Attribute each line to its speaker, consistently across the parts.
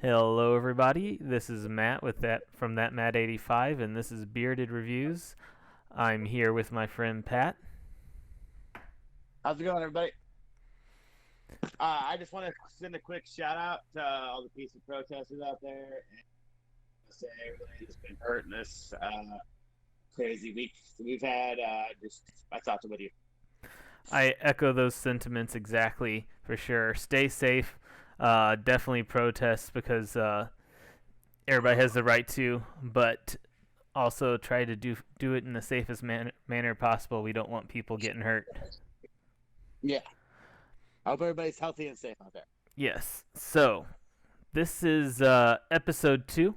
Speaker 1: Hello, everybody. This is Matt with that from that Matt 85, and this is Bearded Reviews. I'm here with my friend Pat.
Speaker 2: How's it going, everybody? I just want to send a quick shout out to all the peaceful protesters out there and say everybody that's been hurt in this crazy week we've had. Just I thoughts with you.
Speaker 1: I echo those sentiments exactly for sure. Stay safe. Definitely protest because everybody has the right to, but also try to do it in the safest manner possible. We don't want people getting hurt.
Speaker 2: Yeah, I hope everybody's healthy and safe out there.
Speaker 1: Yes. So this is episode 2.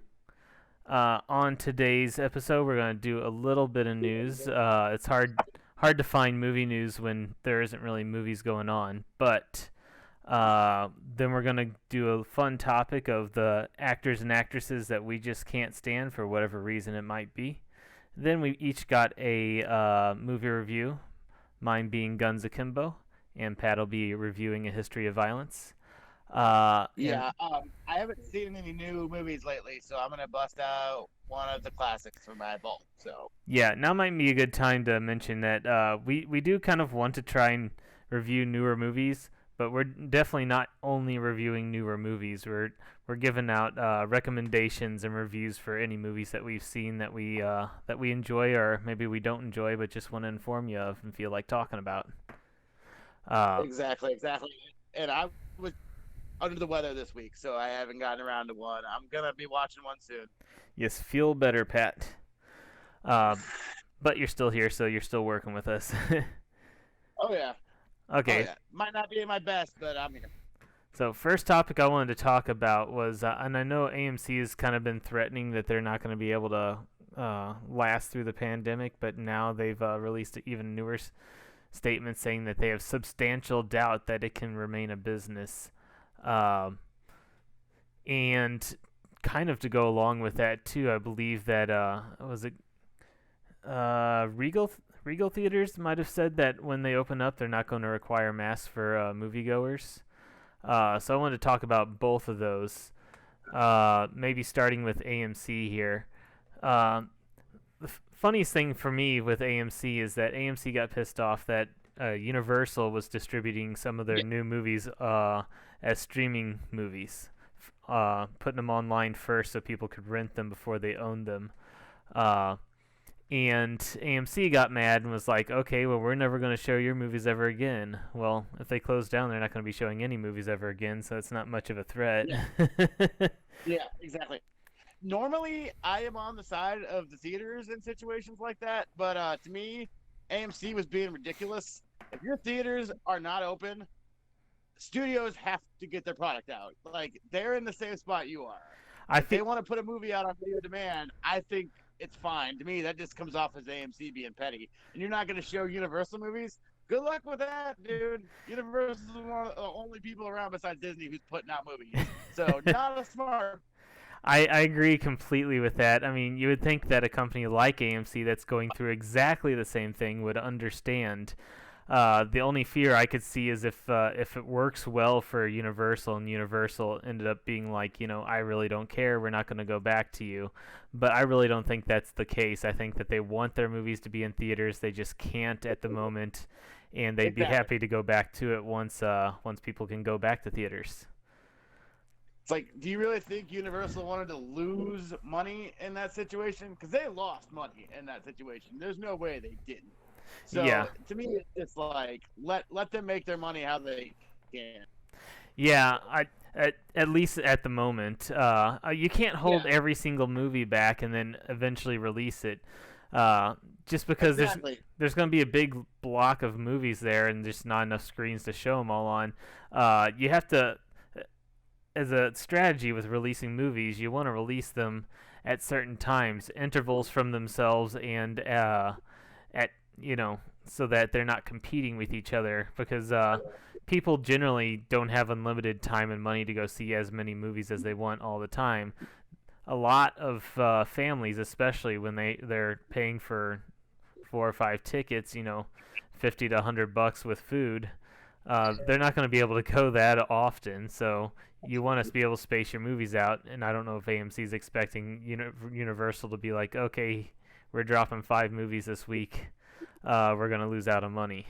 Speaker 1: On today's episode, we're going to do a little bit of news. It's hard to find movie news when there isn't really movies going on, but then we're going to do a fun topic of the actors and actresses that we just can't stand for whatever reason it might be. Then we each got a movie review, mine being Guns Akimbo, and Pat will be reviewing A History of Violence. And
Speaker 2: I haven't seen any new movies lately, so I'm gonna bust out one of the classics from my vault. So
Speaker 1: yeah, now might be a good time to mention that we do kind of want to try and review newer movies, but we're definitely not only reviewing newer movies. We're giving out recommendations and reviews for any movies that we've seen that we enjoy or maybe we don't enjoy, but just want to inform you of and feel like talking about.
Speaker 2: exactly. And I was under the weather this week, so I haven't gotten around to one. I'm gonna be watching one soon.
Speaker 1: Yes, feel better, Pat. Uh, but you're still here, so you're still working with us.
Speaker 2: Oh yeah, oh
Speaker 1: Okay,
Speaker 2: yeah. Might not be my best, but I'm here.
Speaker 1: so first topic I wanted to talk about was, and I know AMC has kind of been threatening that they're not going to be able to last through the pandemic, but now they've released an even newer statement saying that they have substantial doubt that it can remain a business. Um, and kind of to go along with that too, I believe that was it Regal theaters might have said that when they open up, they're not going to require masks for moviegoers. So I wanted to talk about both of those. Maybe starting with AMC here. Uh, the funniest thing for me with AMC is that AMC got pissed off that Universal was distributing some of their
Speaker 2: Yeah,
Speaker 1: new movies as streaming movies, putting them online first so people could rent them before they owned them. Uh, and AMC got mad and was like, okay, well, we're never going to show your movies ever again. Well, if they close down, they're not going to be showing any movies ever again, so it's not much of a threat.
Speaker 2: yeah, yeah, exactly. Normally, I am on the side of the theaters in situations like that, but to me, AMC was being ridiculous. If your theaters are not open, studios have to get their product out. Like they're in the same spot you are.
Speaker 1: I
Speaker 2: If they
Speaker 1: think
Speaker 2: want to put a movie out on video demand, I think it's fine. To me, that just comes off as AMC being petty. And you're not going to show Universal movies. Good luck with that, dude. Universal is one of the only people around besides Disney who's putting out movies. So not a smart.
Speaker 1: I agree completely with that. I mean, you would think that a company like AMC that's going through exactly the same thing would understand. The only fear I could see is if it works well for Universal and Universal ended up being like, I really don't care, we're not going to go back to you. But I really don't think that's the case. I think that they want their movies to be in theaters, they just can't at the moment, and they'd be
Speaker 2: Exactly.
Speaker 1: happy to go back to it once people can go back to theaters.
Speaker 2: It's like, do you really think Universal wanted to lose money in that situation? Because they lost money in that situation. There's no way they didn't. So
Speaker 1: Yeah.
Speaker 2: to me, it's like let them make their money how they can.
Speaker 1: Yeah, at least at the moment, you can't hold
Speaker 2: Yeah,
Speaker 1: every single movie back and then eventually release it. Just because
Speaker 2: exactly.
Speaker 1: there's going to be a big block of movies there and just not enough screens to show them all on. You have to, as a strategy with releasing movies, you want to release them at certain times, intervals from themselves, and at so that they're not competing with each other because people generally don't have unlimited time and money to go see as many movies as they want all the time. A lot of families, especially when they're paying for 4 or 5 tickets, $50 to $100 with food. They're not going to be able to go that often, so you want to be able to space your movies out. And I don't know if AMC is expecting Universal to be like, okay, we're dropping 5 movies this week. We're going to lose out on money.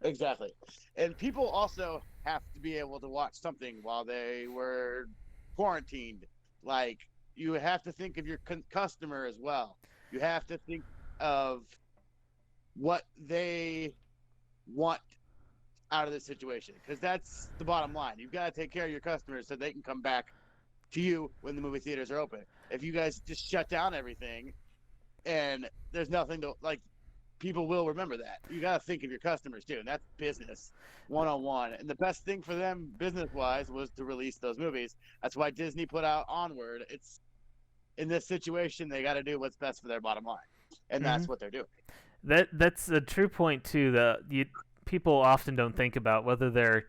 Speaker 2: Exactly. And people also have to be able to watch something while they were quarantined. Like, you have to think of your customer as well. You have to think of what they want out of this situation, because that's the bottom line. You've got to take care of your customers so they can come back to you when the movie theaters are open. If you guys just shut down everything and there's nothing to, like, people will remember that. You got to think of your customers too, and that's business 101. And the best thing for them business wise was to release those movies. That's why Disney put out Onward. It's, in this situation, they got to do what's best for their bottom line, and that's what they're doing.
Speaker 1: That's a true point too. People often don't think about whether they're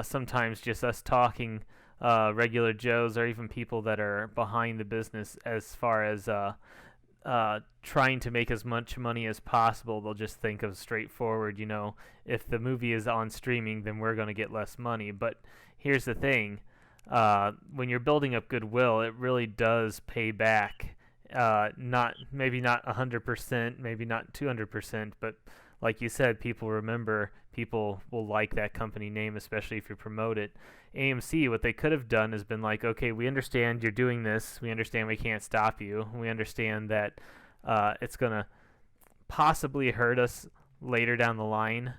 Speaker 1: sometimes just us talking, regular Joes, or even people that are behind the business as far as trying to make as much money as possible. They'll just think of straightforward, if the movie is on streaming, then we're going to get less money. But here's the thing. When you're building up goodwill, it really does pay back. Maybe not 100%, maybe not 200%, but like you said, people remember, people will like that company name, especially if you promote it. AMC, what they could have done has been like, okay, we understand you're doing this. We understand we can't stop you. We understand that it's going to possibly hurt us later down the line,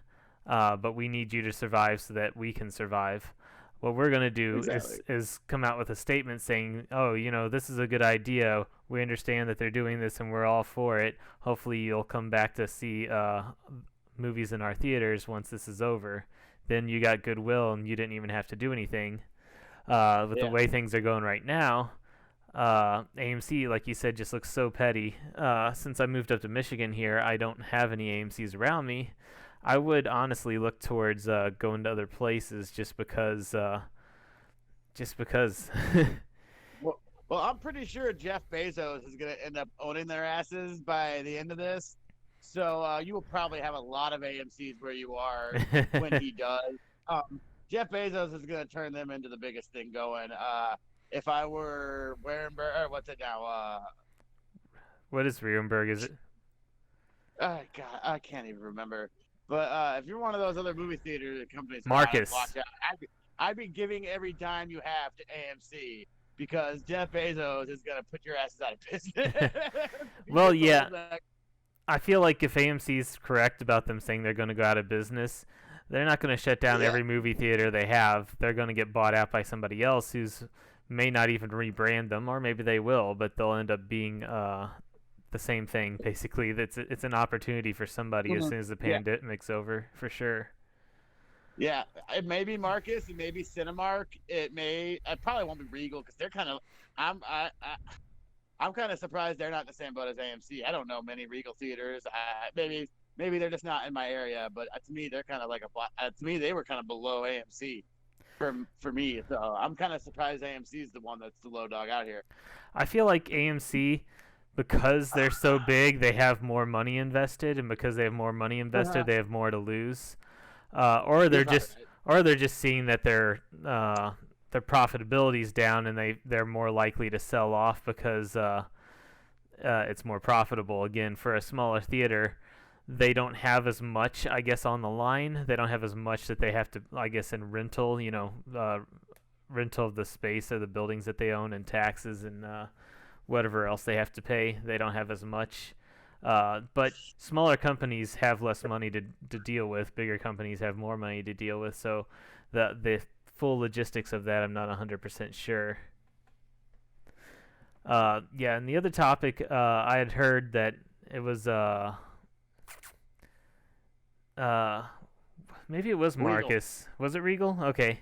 Speaker 1: but we need you to survive so that we can survive. What we're going to do is come out with a statement saying, oh, this is a good idea. We understand that they're doing this and we're all for it. Hopefully you'll come back to see movies in our theaters once this is over. Then you got goodwill and you didn't even have to do anything. With the way things are going right now, AMC, like you said, just looks so petty. Since I moved up to Michigan here, I don't have any AMCs around me. I would honestly look towards going to other places just because.
Speaker 2: Well, I'm pretty sure Jeff Bezos is going to end up owning their asses by the end of this. So you will probably have a lot of AMCs where you are when he does. Jeff Bezos is going to turn them into the biggest thing going. If I were Warenberg, or what's it now?
Speaker 1: What is Rierenberg? Is it?
Speaker 2: God, I can't even remember. But if you're one of those other movie theater companies,
Speaker 1: Marcus,
Speaker 2: watch out. I'd be giving every dime you have to AMC, because Jeff Bezos is gonna put your asses out of business.
Speaker 1: Well, yeah. I feel like if AMC is correct about them saying they're going to go out of business, they're not going to shut down every movie theater they have. They're going to get bought out by somebody else who's may not even rebrand them, or maybe they will, but they'll end up being the same thing. Basically, it's an opportunity for somebody as soon as the pandemic's over, for sure.
Speaker 2: Yeah, it may be Marcus, it may be Cinemark, I probably won't be Regal, because they're kind of, I'm kind of surprised they're not in the same boat as AMC. I don't know many Regal theaters. Maybe they're just not in my area, but to me they're kind of like to me they were kind of below AMC for me. So I'm kind of surprised AMC is the one that's the low dog out here.
Speaker 1: I feel like AMC, because they're so big, they have more money invested, and because they have more money invested, they have more to lose. Or they're just seeing that their profitability's down, and they're more likely to sell off because it's more profitable. Again, for a smaller theater, they don't have as much, I guess, on the line. They don't have as much that they have to, I guess, in rental, rental of the space or the buildings that they own, and taxes and whatever else they have to pay. They don't have as much. But smaller companies have less money to deal with. Bigger companies have more money to deal with. So the full logistics of that, I'm not 100% sure. And the other topic, I had heard that it was maybe it was Marcus.
Speaker 2: Regal.
Speaker 1: Was it Regal? Okay.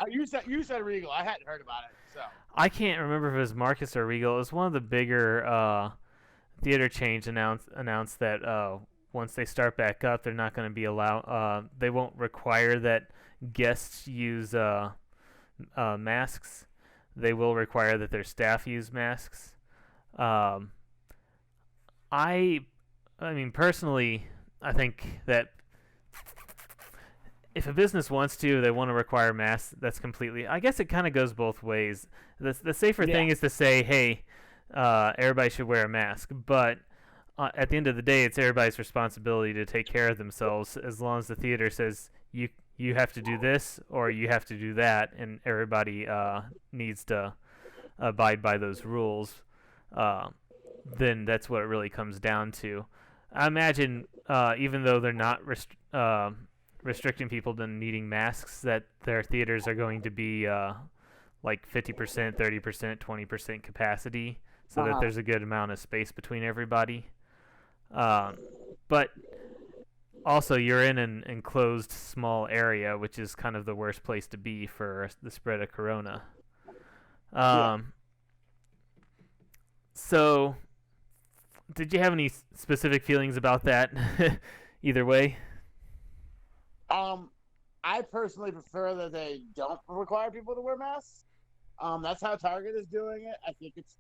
Speaker 2: You said Regal. I hadn't heard about it, so
Speaker 1: I can't remember if it was Marcus or Regal. It was one of the bigger theater chains announced that once they start back up, they're not going to be allowed. They won't require that guests use masks. They will require that their staff use masks. I mean, personally, I think that if a business wants to, they want to require masks. That's completely. I guess it kind of goes both ways. The safer
Speaker 2: Yeah.
Speaker 1: thing is to say, hey, everybody should wear a mask. But at the end of the day, it's everybody's responsibility to take care of themselves. As long as the theater says you have to do this or you have to do that, and everybody needs to abide by those rules, then that's what it really comes down to. I imagine, even though they're not restricting people to needing masks, that their theaters are going to be like 50%, 30%, 20% capacity, so that there's a good amount of space between everybody. But also, you're in an enclosed small area, which is kind of the worst place to be for the spread of corona.
Speaker 2: Yeah.
Speaker 1: So, did you have any specific feelings about that? Either way.
Speaker 2: I personally prefer that they don't require people to wear masks. That's how Target is doing it. I think it's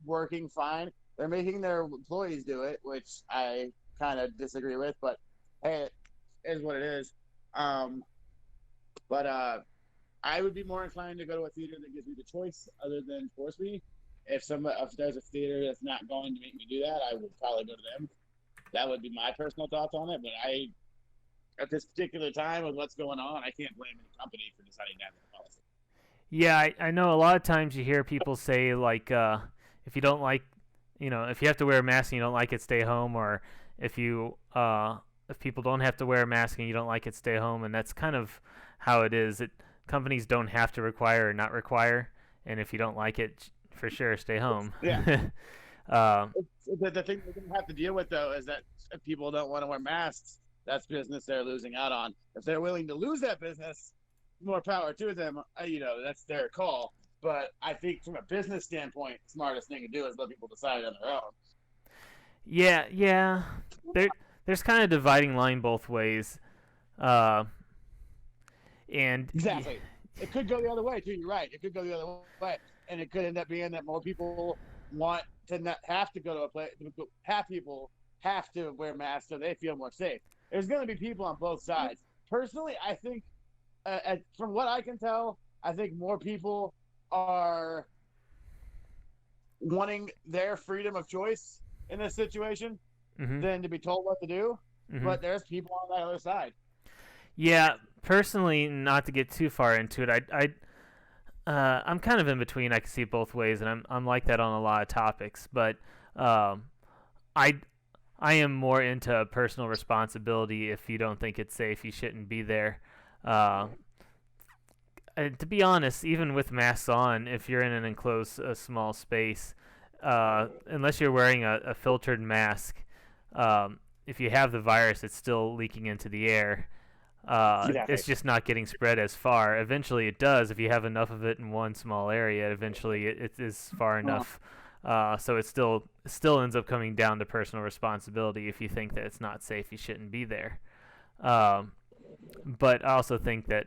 Speaker 2: working fine. They're making their employees do it, which I kind of disagree with, but hey, it is what it is. But I would be more inclined to go to a theater that gives me the choice other than force me. If there's a theater that's not going to make me do that, I would probably go to them. That would be my personal thoughts on it. But at this particular time with what's going on, I can't blame any company for deciding to have that policy.
Speaker 1: Yeah, I know a lot of times you hear people say, like, if you don't like, if you have to wear a mask and you don't like it, stay home, or if if people don't have to wear a mask and you don't like it, stay home, and that's kind of how it is. Companies don't have to require or not require, and if you don't like it, for sure, stay home.
Speaker 2: Yeah. The thing they're going to have to deal with, though, is that if people don't want to wear masks, that's business they're losing out on. If they're willing to lose that business, more power to them. That's their call. But I think from a business standpoint, the smartest thing to do is let people decide on their own.
Speaker 1: Yeah. There's kind of dividing line both ways. And
Speaker 2: exactly. It could go the other way, too. You're right. It could go the other way. And it could end up being that more people want to not have to go to a place. Half people have to wear masks so they feel more safe. There's going to be people on both sides. Personally, I think, from what I can tell, I think more people are wanting their freedom of choice in this situation than to be told what to do. But there's people on that other side.
Speaker 1: Yeah, personally, not to get too far into it, I'm kind of in between. I can see it both ways, and I'm like that on a lot of topics. But I am more into personal responsibility. If you don't think it's safe, you shouldn't be there. To be honest, even with masks on, if you're in an enclosed small space, unless you're wearing a filtered mask, if you have the virus, it's still leaking into the air.
Speaker 2: Exactly.
Speaker 1: It's just not getting spread as far. Eventually it does. If you have enough of it in one small area, eventually it is far enough. So it still ends up coming down to personal responsibility. If you think that it's not safe, you shouldn't be there. But I also think that,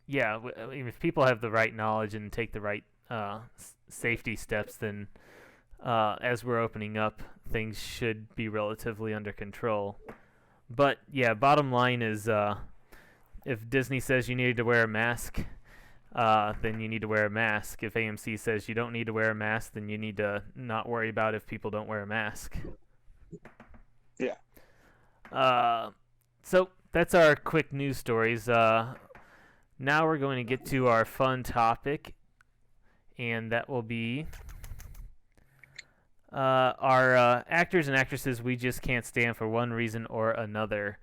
Speaker 1: yeah, if people have the right knowledge and take the right safety steps, then as we're opening up, things should be relatively under control. But yeah, bottom line is, if Disney says you need to wear a mask, then you need to wear a mask. If AMC says you don't need to wear a mask, then you need to not worry about if people don't wear a mask.
Speaker 2: Yeah.
Speaker 1: So that's our quick news stories. Now we're going to get to our fun topic, and that will be our actors and actresses we just can't stand for one reason or another.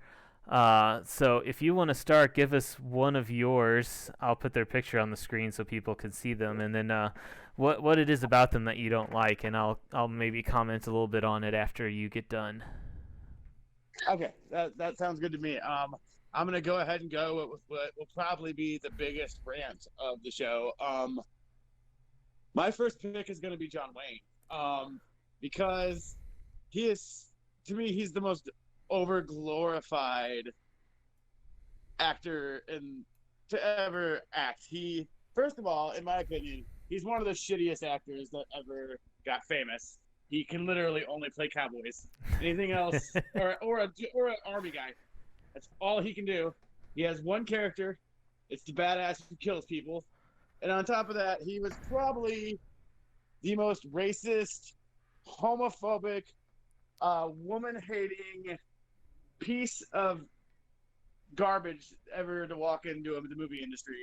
Speaker 1: So if you want to start, give us one of yours. I'll put their picture on the screen so people can see them, and then what it is about them that you don't like, and I'll maybe comment a little bit on it after you get done.
Speaker 2: Okay, that sounds good to me. I'm gonna go ahead and go with what will probably be the biggest rant of the show. My first pick is gonna be John Wayne, because he is, to me, he's the most over-glorified actor to ever act. He, first of all, in my opinion, he's one of the shittiest actors that ever got famous. He can literally only play cowboys. Anything else, or an army guy. That's all he can do. He has one character. It's the badass who kills people. And on top of that, he was probably the most racist, homophobic, woman-hating piece of garbage ever to walk into the movie industry.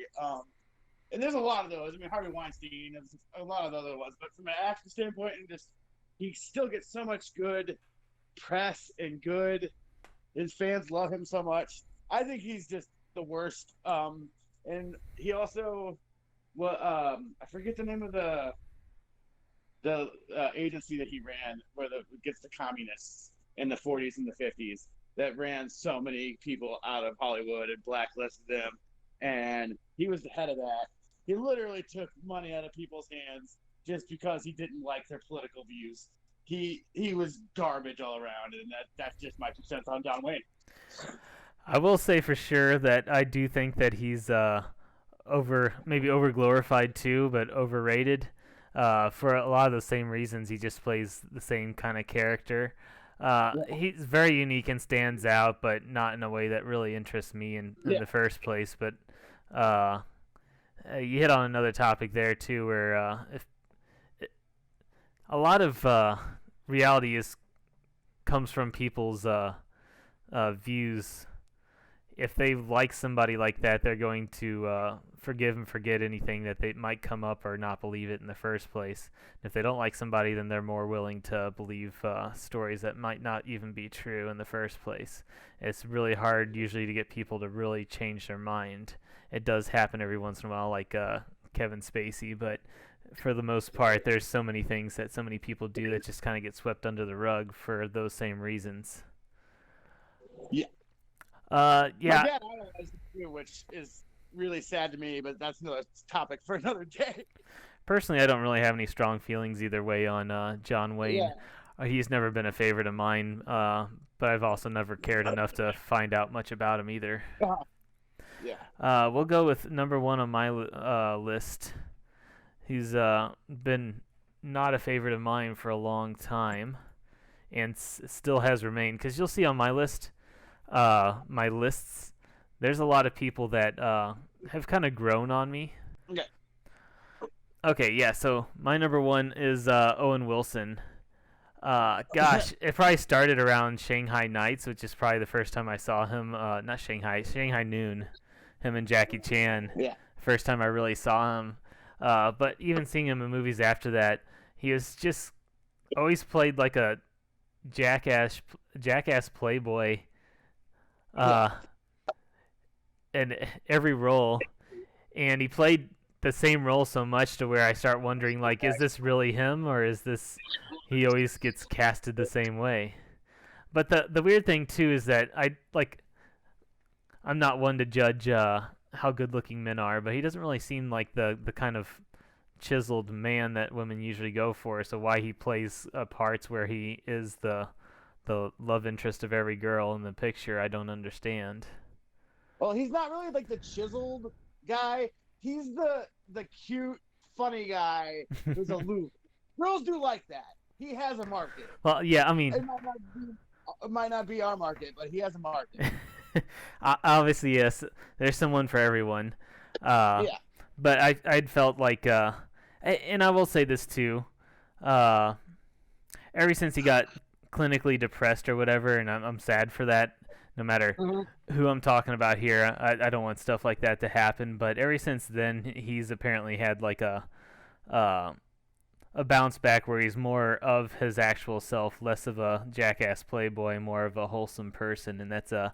Speaker 2: And there's a lot of those. I mean, Harvey Weinstein, there's a lot of other ones. But from an acting standpoint, and just he still gets so much good press and good. His fans love him so much. I think he's just the worst. And he also, well, I forget the name of the agency that he ran, where the gets the communists in the 40s and the 50s that ran so many people out of Hollywood and blacklisted them. And he was the head of that. He literally took money out of people's hands just because he didn't like their political views. He was garbage all around, and that's just my 2 cents on John Wayne.
Speaker 1: I will say for sure that I do think that he's maybe over glorified too, but overrated. For a lot of the same reasons, he just plays the same kind of character. He's very unique and stands out, but not in a way that really interests me in the first place. But you hit on another topic there too, where if a lot of reality comes from people's views. If they like somebody like that, they're going to forgive and forget anything that they might come up or not believe it in the first place. If they don't like somebody, then they're more willing to believe stories that might not even be true in the first place. It's really hard usually to get people to really change their mind. It does happen every once in a while, like Kevin Spacey, but for the most part, there's so many things that so many people do that just kind of get swept under the rug for those same reasons.
Speaker 2: Yeah.
Speaker 1: Yeah.
Speaker 2: My dad idolized him too, which is really sad to me, but that's another topic for another day.
Speaker 1: Personally, I don't really have any strong feelings either way on John Wayne.
Speaker 2: Yeah.
Speaker 1: He's never been a favorite of mine, but I've also never cared enough to find out much about him either.
Speaker 2: Yeah.
Speaker 1: We'll go with number one on my list. He's been not a favorite of mine for a long time, and still has remained. Because you'll see on my list, my lists, there's a lot of people that have kind of grown on me.
Speaker 2: Okay.
Speaker 1: Okay, yeah. So my number one is Owen Wilson. Gosh, it probably started around Shanghai Nights, which is probably the first time I saw him. Not Shanghai Noon. Him and Jackie Chan.
Speaker 2: Yeah.
Speaker 1: First time I really saw him. But even seeing him in movies after that, he was just always played like a jackass playboy. In every role, and he played the same role so much to where I start wondering, like, is this really him, or is this he always gets casted the same way? But the weird thing too is that I'm not one to judge how good looking men are, but he doesn't really seem like the kind of chiseled man that women usually go for. So why he plays parts where he is the love interest of every girl in the picture, I don't understand.
Speaker 2: Well, he's not really like the chiseled guy. He's the cute, funny guy who's aloof. Girls do like that. He has a market.
Speaker 1: Well, yeah, I mean,
Speaker 2: it might not be our market, but he has a market.
Speaker 1: Obviously, yes, there's someone for everyone.
Speaker 2: Yeah.
Speaker 1: But I'd felt like, and I will say this too, ever since he got clinically depressed or whatever, and I'm sad for that. No matter who I'm talking about here, I don't want stuff like that to happen. But ever since then, he's apparently had like a bounce back where he's more of his actual self, less of a jackass playboy, more of a wholesome person, and that's a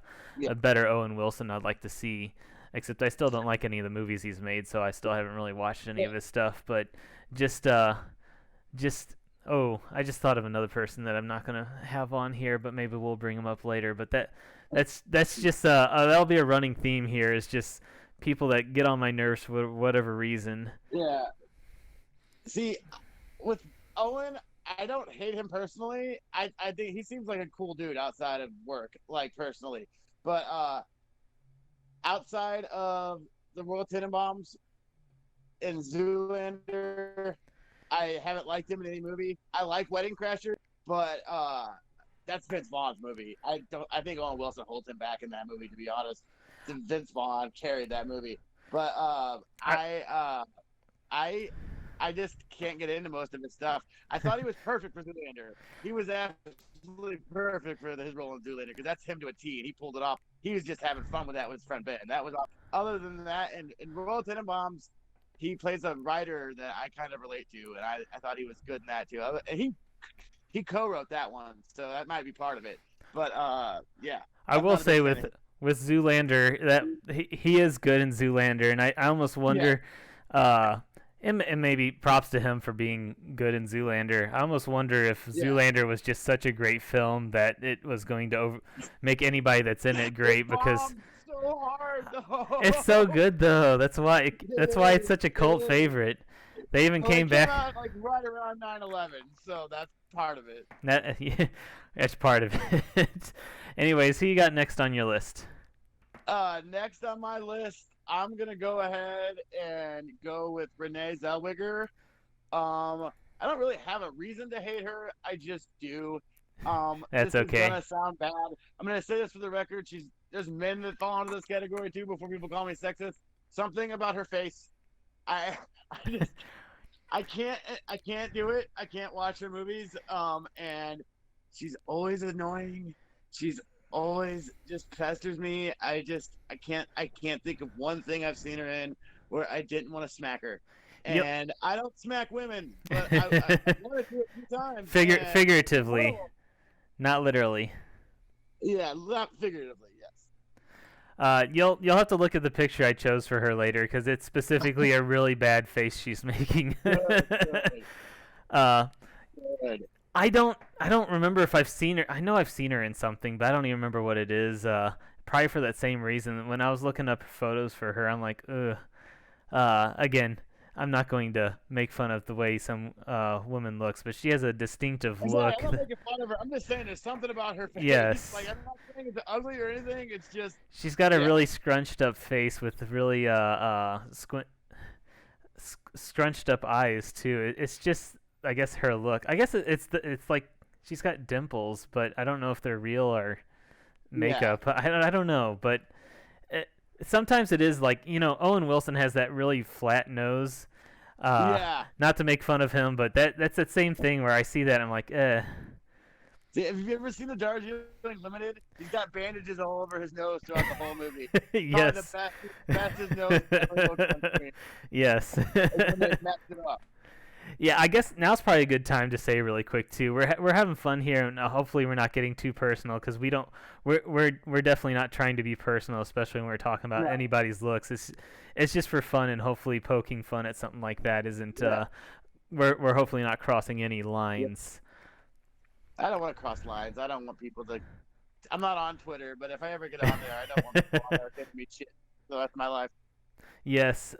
Speaker 1: better Owen Wilson I'd like to see. Except I still don't like any of the movies he's made, so I still haven't really watched any of his stuff. But oh, I just thought of another person that I'm not gonna have on here, but maybe we'll bring him up later. But that's just that'll be a running theme here. Is just people that get on my nerves for whatever reason.
Speaker 2: Yeah. See, with Owen, I don't hate him personally. I think he seems like a cool dude outside of work, like personally. But outside of the Royal Tenenbaums and Zoolander, I haven't liked him in any movie. I like Wedding Crasher, but that's Vince Vaughn's movie. I think Owen Wilson holds him back in that movie, to be honest. Vince Vaughn carried that movie. But
Speaker 1: I,
Speaker 2: I I just can't get into most of his stuff. I thought he was perfect for Zoolander. He was absolutely perfect for his role in Zoolander because that's him to a T, and he pulled it off. He was just having fun with that with his friend Ben. That was all. Other than that, and in Royal Tenenbaums, he plays a writer that I kind of relate to, and I thought he was good in that too. And he co-wrote that one, so that might be part of it. But yeah,
Speaker 1: I
Speaker 2: I'm
Speaker 1: will
Speaker 2: not a big
Speaker 1: say
Speaker 2: fan of his.
Speaker 1: with Zoolander that he is good in Zoolander, and I almost
Speaker 2: Yeah,
Speaker 1: wonder, and maybe props to him for being good in Zoolander. I almost wonder if
Speaker 2: yeah.
Speaker 1: Zoolander was just such a great film that it was going to make anybody that's in it
Speaker 2: It
Speaker 1: great because
Speaker 2: bombed so hard
Speaker 1: it's so
Speaker 2: though.
Speaker 1: good though. That's why it's such a
Speaker 2: It
Speaker 1: cult
Speaker 2: is.
Speaker 1: favorite. They even
Speaker 2: Well,
Speaker 1: came
Speaker 2: it came
Speaker 1: back.
Speaker 2: out like right around 9/11, so that's part of it.
Speaker 1: That that's part of it. Anyways, who you got next on your list?
Speaker 2: Next on my list, I'm gonna go ahead and go with Renee Zellweger. I don't really have a reason to hate her. I just do.
Speaker 1: That's
Speaker 2: This is
Speaker 1: okay.
Speaker 2: gonna sound bad. I'm gonna say this for the record. There's men that fall into this category too. Before people call me sexist, something about her face. I I just I can't do it. I can't watch her movies. And she's always annoying. She's always just pesters me. I can't think of one thing I've seen her in where I didn't want to smack her.
Speaker 1: Yep.
Speaker 2: And I don't smack women, but I wanted to a few times. And
Speaker 1: Figuratively,
Speaker 2: oh,
Speaker 1: not literally.
Speaker 2: yeah, not figuratively, yes.
Speaker 1: You'll have to look at the picture I chose for her later because it's specifically a really bad face she's making.
Speaker 2: Good, good,
Speaker 1: uh,
Speaker 2: good.
Speaker 1: I don't remember if I've seen her. I know I've seen her in something, but I don't even remember what it is. Probably for that same reason. When I was looking up photos for her, I'm like, ugh. Again, I'm not going to make fun of the way some woman looks, but she has a distinctive
Speaker 2: Exactly.
Speaker 1: look.
Speaker 2: I'm not making fun of her. I'm just saying there's something about her face.
Speaker 1: Yes.
Speaker 2: Like I'm not saying it's ugly or anything. It's just
Speaker 1: She's got a
Speaker 2: yeah,
Speaker 1: really scrunched up face with really scrunched up eyes too. It's just I guess her look. I guess it's like she's got dimples, but I don't know if they're real or
Speaker 2: yeah,
Speaker 1: makeup. I don't know, but it, sometimes it is like Owen Wilson has that really flat nose.
Speaker 2: yeah.
Speaker 1: Not to make fun of him, but that's that same thing where I see that I'm like, eh.
Speaker 2: See, have you ever seen the Darjeeling Limited? He's got bandages all over his nose throughout the whole movie. Probably the
Speaker 1: Yes.
Speaker 2: fastest nose ever looked on screen.
Speaker 1: Yes.
Speaker 2: It's when they messed it up.
Speaker 1: Yeah, I guess now's probably a good time to say really quick too. We're having fun here, and hopefully we're not getting too personal because we don't. We're definitely not trying to be personal, especially when we're talking about
Speaker 2: Right.
Speaker 1: anybody's looks. It's just for fun, and hopefully poking fun at something like that isn't.
Speaker 2: Yeah.
Speaker 1: We're hopefully not crossing any
Speaker 2: Yeah.
Speaker 1: lines.
Speaker 2: I don't want to cross lines. I don't want people to. I'm not on Twitter, but if I ever get on there, I don't want people on there giving me shit. So that's my life.
Speaker 1: Yes.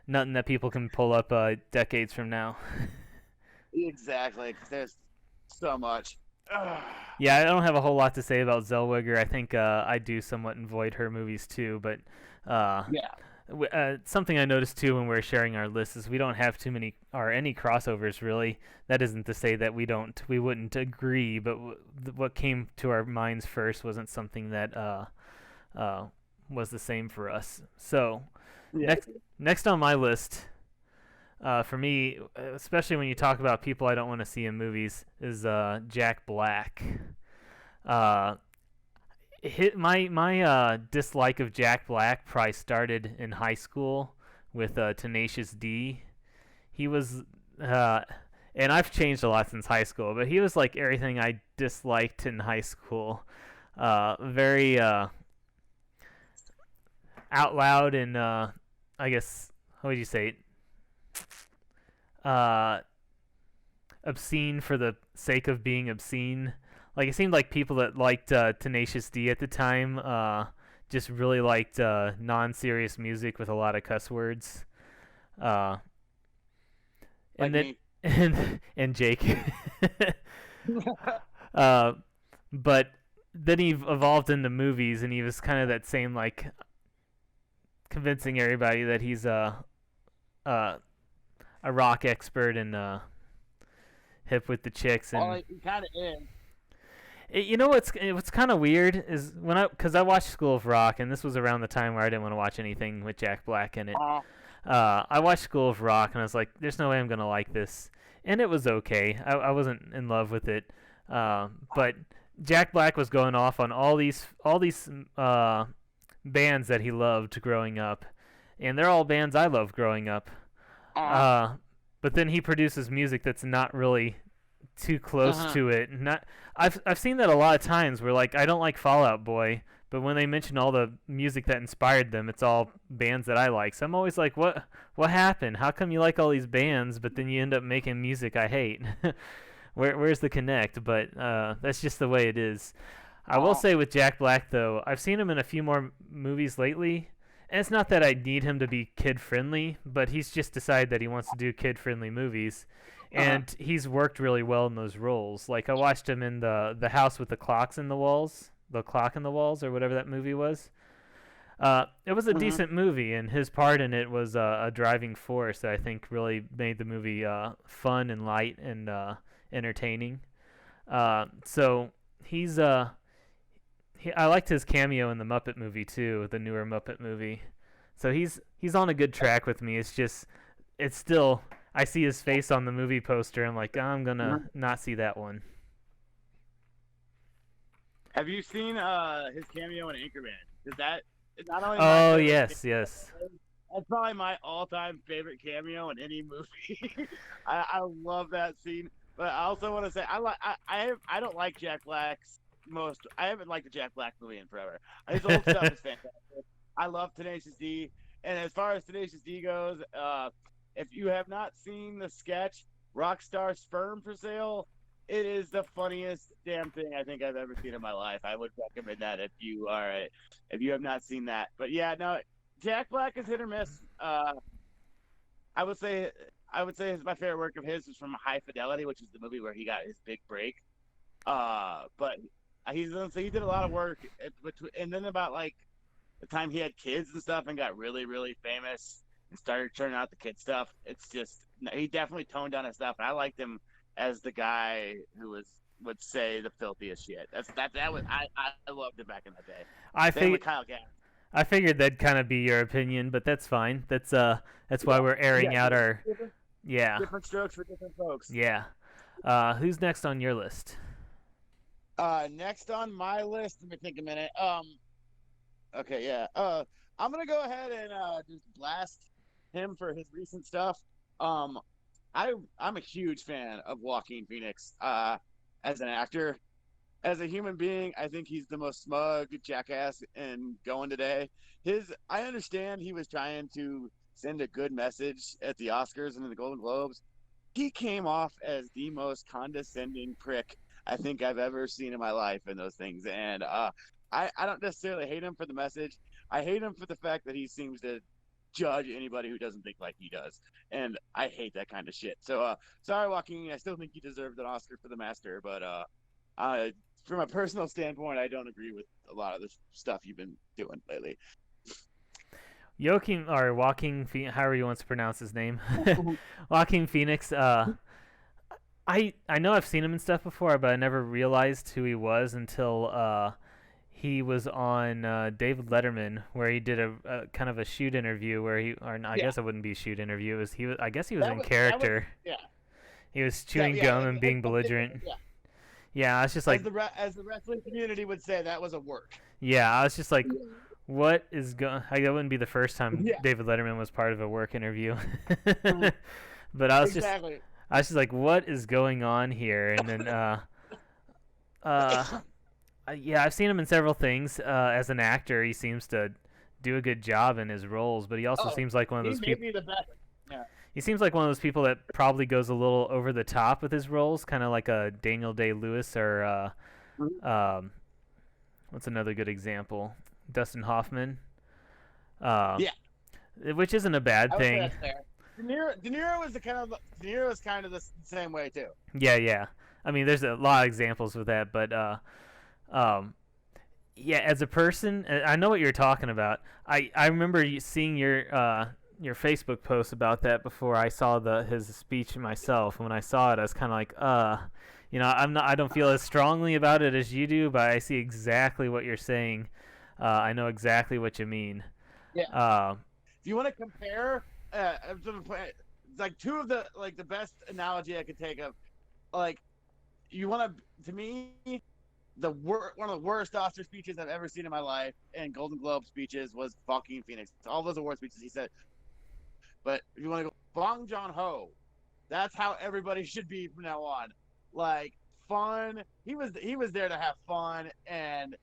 Speaker 1: Nothing that people can pull up decades from now.
Speaker 2: Exactly. 'Cause there's so much. Ugh.
Speaker 1: Yeah, I don't have a whole lot to say about Zellweger. I think I do somewhat avoid her movies too, but
Speaker 2: Yeah.
Speaker 1: something I noticed too when we're sharing our lists is we don't have too many or any crossovers really. That isn't to say that we wouldn't agree, but what came to our minds first wasn't something that was the same for us. So
Speaker 2: Yeah.
Speaker 1: next on my list. For me, especially when you talk about people I don't want to see in movies, is Jack Black. Uh, my dislike of Jack Black probably started in high school with Tenacious D. He was, and I've changed a lot since high school, but he was like everything I disliked in high school. Very out loud and I guess how would you say it? Obscene for the sake of being obscene. Like it seemed like people that liked Tenacious D at the time just really liked non-serious music with a lot of cuss words. Uh,
Speaker 2: Like
Speaker 1: and then
Speaker 2: me.
Speaker 1: and Jake. uh, but then he evolved into movies, and he was kind of that same like convincing everybody that he's a rock expert and hip with the chicks
Speaker 2: Well,
Speaker 1: and
Speaker 2: he kind of is.
Speaker 1: You know what's kind of weird is because I watched School of Rock, and this was around the time where I didn't want to watch anything with Jack Black in it. I watched School of Rock, and I was like, "There's no way I'm gonna like this," and it was okay. I wasn't in love with it, but Jack Black was going off on all these bands that he loved growing up, and they're all bands I loved growing up. But then he produces music that's not really too close to it. Not I've seen that a lot of times where like I don't like Fall Out Boy, but when they mention all the music that inspired them, it's all bands that I like. So I'm always like, what happened? How come you like all these bands, but then you end up making music I hate? Where's the connect? But that's just the way it is. I will say with Jack Black though, I've seen him in a few more movies lately. And it's not that I need him to be kid friendly, but he's just decided that he wants to do kid friendly movies. And he's worked really well in those roles. Like I watched him in the house with the clock in the walls, or whatever that movie was. It was a decent movie, and his part in it was a driving force that I think really made the movie fun and light and entertaining. So he's I liked his cameo in the Muppet movie too, the newer Muppet movie. So he's on a good track with me. It's still. I see his face on the movie poster. I'm like, I'm gonna not see that one.
Speaker 2: Have you seen his cameo in Anchorman? Is that not only?
Speaker 1: Oh yes.
Speaker 2: That's probably my all-time favorite cameo in any movie. I love that scene. But I also want to say I don't like Jack Black's most. I haven't liked the Jack Black movie in forever. His old stuff is fantastic. I love Tenacious D, and as far as Tenacious D goes, if you have not seen the sketch Rockstar Sperm for Sale, it is the funniest damn thing I think I've ever seen in my life. I would recommend that if you have not seen that. But yeah, no, Jack Black is hit or miss. I would say my favorite work of his is from High Fidelity, which is the movie where he got his big break. But he did a lot of work, and then about like the time he had kids and stuff and got really, really famous and started churning out the kid stuff. It's just he definitely toned down his stuff, and I liked him as the guy who would say the filthiest shit. That was I loved him back in the day. Same with Kyle Gass.
Speaker 1: I figured that'd kind of be your opinion, but that's fine. That's why we're airing out our
Speaker 2: different strokes for different folks.
Speaker 1: Yeah. Who's next on your list?
Speaker 2: Next on my list, let me think a minute. Okay, yeah. I'm gonna go ahead and just blast him for his recent stuff. I'm a huge fan of Joaquin Phoenix as an actor. As a human being, I think he's the most smug jackass in going today. I understand he was trying to send a good message at the Oscars and in the Golden Globes. He came off as the most condescending prick I think I've ever seen in my life in those things. And I don't necessarily hate him for the message. I hate him for the fact that he seems to judge anybody who doesn't think like he does. And I hate that kind of shit. So sorry, Joaquin. I still think he deserved an Oscar for The Master. But from a personal standpoint, I don't agree with a lot of the stuff you've been doing lately.
Speaker 1: Joaquin, however you want to pronounce his name, Joaquin Phoenix. I know I've seen him and stuff before, but I never realized who he was until he was on David Letterman, where he did a kind of a shoot interview I guess it wouldn't be a shoot interview. I guess he was in character. He was chewing gum and being belligerent. Yeah, I was just like,
Speaker 2: as the wrestling community would say, that was a work.
Speaker 1: Yeah, I was just like, what is going? That wouldn't be the first time David Letterman was part of a work interview. But I was just like, what is going on here? And then, yeah, I've seen him in several things. As an actor, he seems to do a good job in his roles, but he also seems like one of those people.
Speaker 2: Yeah.
Speaker 1: He seems like one of those people that probably goes a little over the top with his roles, kind of like a Daniel Day-Lewis or what's another good example? Dustin Hoffman. Which isn't a bad thing.
Speaker 2: That's fair. De Niro is kind of the same way too.
Speaker 1: Yeah. I mean, there's a lot of examples with that, but yeah, as a person, I know what you're talking about. I remember seeing your Facebook post about that before I saw his speech myself. When I saw it, I was kind of like, I don't feel as strongly about it as you do, but I see exactly what you're saying. I know exactly what you mean.
Speaker 2: Yeah.
Speaker 1: Uh,
Speaker 2: If you want to compare, like two of the best analogy I could take of, like, you want to me one of the worst Oscar speeches I've ever seen in my life, and Golden Globe speeches, was fucking Phoenix. All those award speeches he said. But if you want to go Bong Joon Ho, that's how everybody should be from now on. Like, fun. He was there to have fun and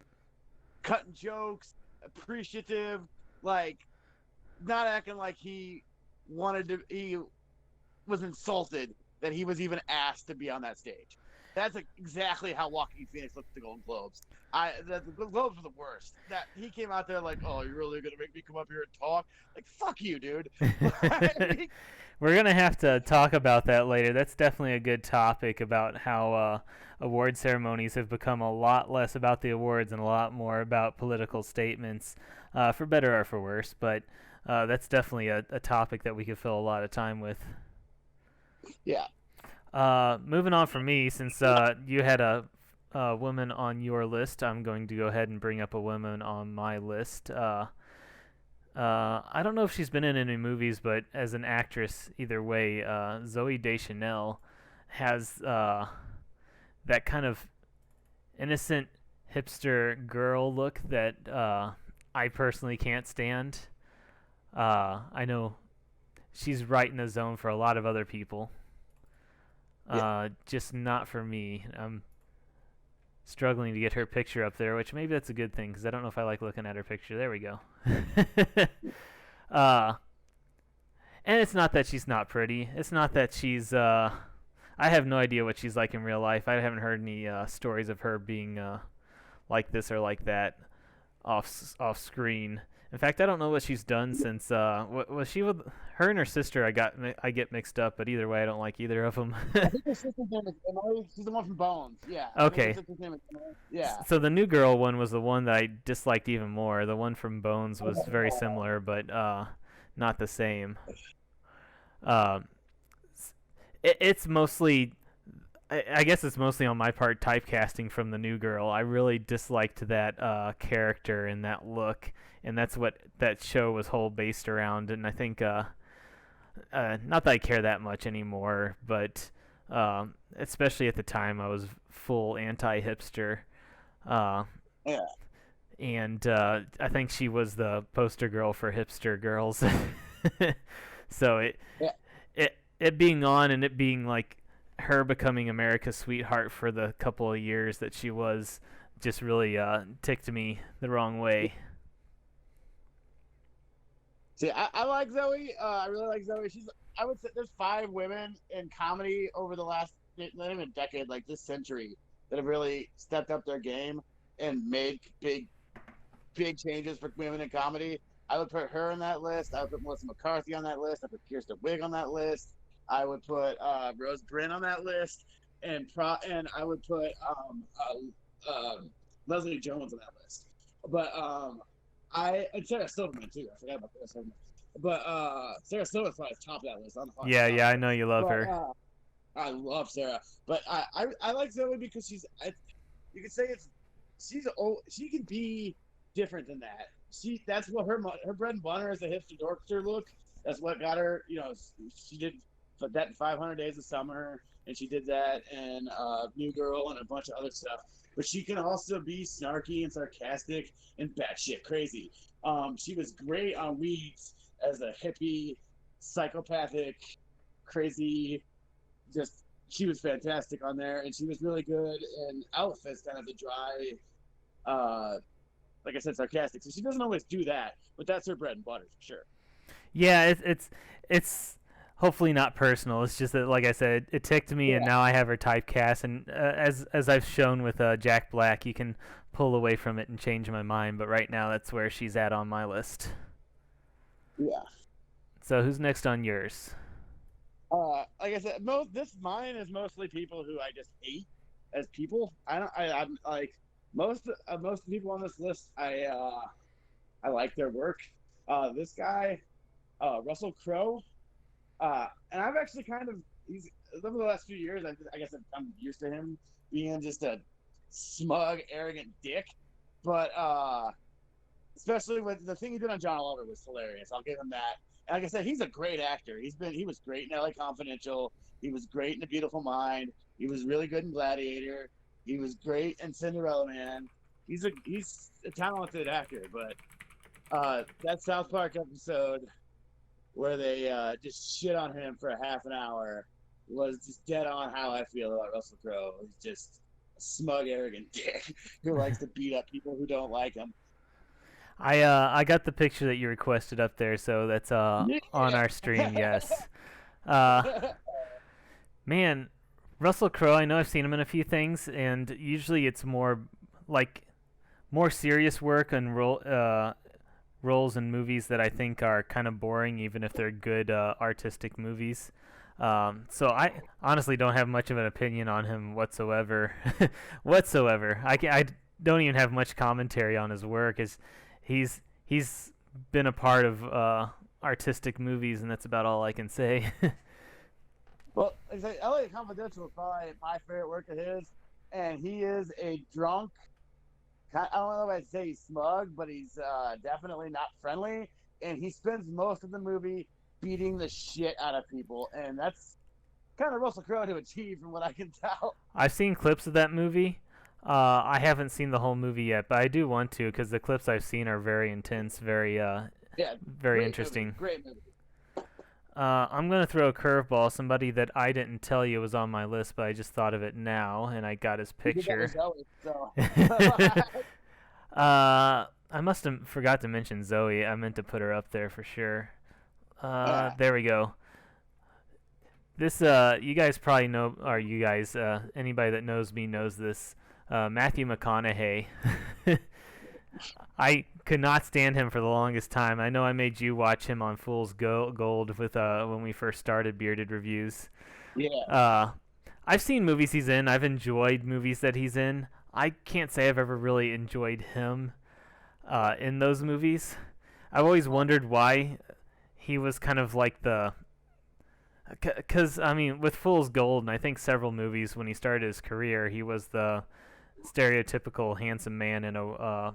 Speaker 2: cutting jokes, appreciative, like, not acting like he was insulted that he was even asked to be on that stage. That's exactly how Joaquin Phoenix looked at the Golden Globes. The Globes were the worst. That he came out there like, "Oh, you're really gonna make me come up here and talk?" Like, fuck you, dude.
Speaker 1: we're gonna have to talk about that later. That's definitely a good topic about how award ceremonies have become a lot less about the awards and a lot more about political statements, for better or for worse. But that's definitely a topic that we could fill a lot of time with.
Speaker 2: Yeah.
Speaker 1: Moving on from me, since you had a woman on your list, I'm going to go ahead and bring up a woman on my list. I don't know if she's been in any movies, but as an actress, either way, Zooey Deschanel has that kind of innocent hipster girl look that I personally can't stand. I know she's right in the zone for a lot of other people. Just not for me. I'm struggling to get her picture up there, which maybe that's a good thing because I don't know if I like looking at her picture. There we go. And it's not that she's not pretty. It's not that she's. I have no idea what she's like in real life. I haven't heard any stories of her being like this or like that off screen. In fact, I don't know what she's done since. Was she with her and her sister? I get mixed up, but either way, I don't like either of them.
Speaker 2: I think her sister's name is Emily. She's the one from Bones. Yeah.
Speaker 1: Okay.
Speaker 2: Her sister's name is Emily. Yeah.
Speaker 1: So the new girl one was the one that I disliked even more. The one from Bones was very similar, but not the same. It's mostly. I guess it's mostly on my part typecasting from the new girl. I really disliked that character and that look, and that's what that show was whole based around. And I think, not that I care that much anymore, but especially at the time, I was full anti-hipster.
Speaker 2: Yeah.
Speaker 1: And I think she was the poster girl for hipster girls. So it being on and it being like her becoming America's sweetheart for the couple of years that she was just really ticked me the wrong way.
Speaker 2: See, I like Zoe. I really like Zoe. I would say there's 5 women in comedy over the last, not even decade, like this century, that have really stepped up their game and made big changes for women in comedy. I would put her on that list. I would put Melissa McCarthy on that list. I put Kirsten Wiig on that list. I would put Rose Byrne on that list, and I would put Leslie Jones on that list. But and Sarah Silverman too. I forgot about Sarah Silverman. But Sarah Silverman's probably top of that list.
Speaker 1: Yeah, I know you love her.
Speaker 2: I love Sarah, but I like Zoe because you could say she can be different than that. That's what her bread and butter is, a hipster dorkster look. That's what got her. She did that in 500 Days of Summer, and she did that in New Girl and a bunch of other stuff. But she can also be snarky and sarcastic and batshit crazy. She was great on Weeds as a hippie, psychopathic, crazy. She was fantastic on there, and she was really good in Outfits, kind of the dry, like I said, sarcastic. So she doesn't always do that, but that's her bread and butter for sure.
Speaker 1: Yeah, it's hopefully not personal. It's just that, like I said, it ticked me, and now I have her typecast. And as I've shown with Jack Black, you can pull away from it and change my mind. But right now, that's where she's at on my list.
Speaker 2: Yeah.
Speaker 1: So who's next on yours?
Speaker 2: Like I said, mine is mostly people who I just hate as people. I'm like most of the people on this list. I like their work. This guy, Russell Crowe. And I've actually over the last few years, I guess I'm used to him being just a smug, arrogant dick. But especially with the thing he did on John Oliver was hilarious. I'll give him that. And like I said, he's a great actor. He was great in L.A. Confidential. He was great in A Beautiful Mind. He was really good in Gladiator. He was great in Cinderella Man. He's a talented actor, but that South Park episode where they just shit on him for a half an hour was just dead on how I feel about Russell Crowe. He's just a smug, arrogant dick who likes to beat up people who don't like him.
Speaker 1: I got the picture that you requested up there, so that's on our stream. Yes. Man, Russell Crowe. I know I've seen him in a few things, and usually it's more like more serious work and roles in movies that I think are kind of boring, even if they're good artistic movies. So I honestly don't have much of an opinion on him whatsoever. I don't even have much commentary on his work. He's been a part of artistic movies, and that's about all I can say.
Speaker 2: Well, like I say, L.A. Confidential is probably my favorite work of his, and he is a drunk. I don't know if I'd say he's smug, but he's definitely not friendly, and he spends most of the movie beating the shit out of people, and that's kind of Russell Crowe to achieve, from what I can tell.
Speaker 1: I've seen clips of that movie. I haven't seen the whole movie yet, but I do want to because the clips I've seen are very intense, very very interesting.
Speaker 2: Movie. Great movie.
Speaker 1: I'm going to throw a curveball. Somebody that I didn't tell you was on my list, but I just thought of it now, and I got his picture. I must have forgot to mention Zoe. I meant to put her up there for sure. There we go. This, you guys probably know, or you guys, anybody that knows me knows this. Matthew McConaughey. I could not stand him for the longest time. I know I made you watch him on Fool's Gold with when we first started Bearded Reviews.
Speaker 2: Yeah.
Speaker 1: I've seen movies he's in. I've enjoyed movies that he's in. I can't say I've ever really enjoyed him in those movies. I've always wondered why he was kind of like the... Because, I mean, with Fool's Gold, and I think several movies when he started his career, he was the stereotypical handsome man in a...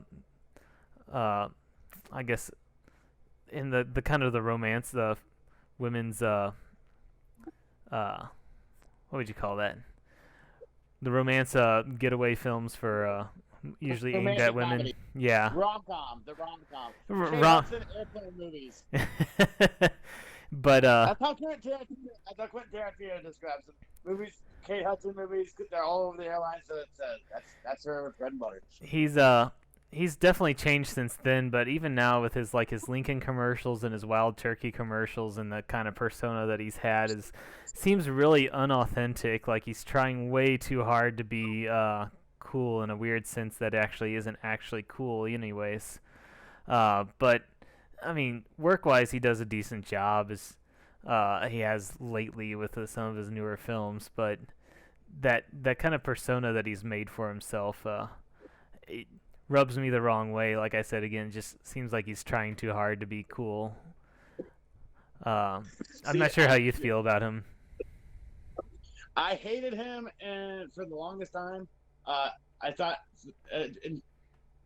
Speaker 1: I guess in the kind of the romance, the women's what would you call that? The romance getaway films for usually aimed at women.
Speaker 2: Comedy.
Speaker 1: Yeah.
Speaker 2: The rom-com. Airplane movies.
Speaker 1: But
Speaker 2: that's how Quentin Tarantino describes them. Movies, Kate Hudson movies, they're all over the airline, so it's that's her bread and butter.
Speaker 1: He's definitely changed since then, but even now with his Lincoln commercials and his Wild Turkey commercials and the kind of persona that he's had seems really unauthentic. Like he's trying way too hard to be cool in a weird sense that actually isn't actually cool anyways. But I mean, work-wise, he does a decent job as he has lately with some of his newer films, but that kind of persona that he's made for himself it rubs me the wrong way. Like I said again, just seems like he's trying too hard to be cool. I'm not sure how you feel about him.
Speaker 2: I hated him, and for the longest time, I thought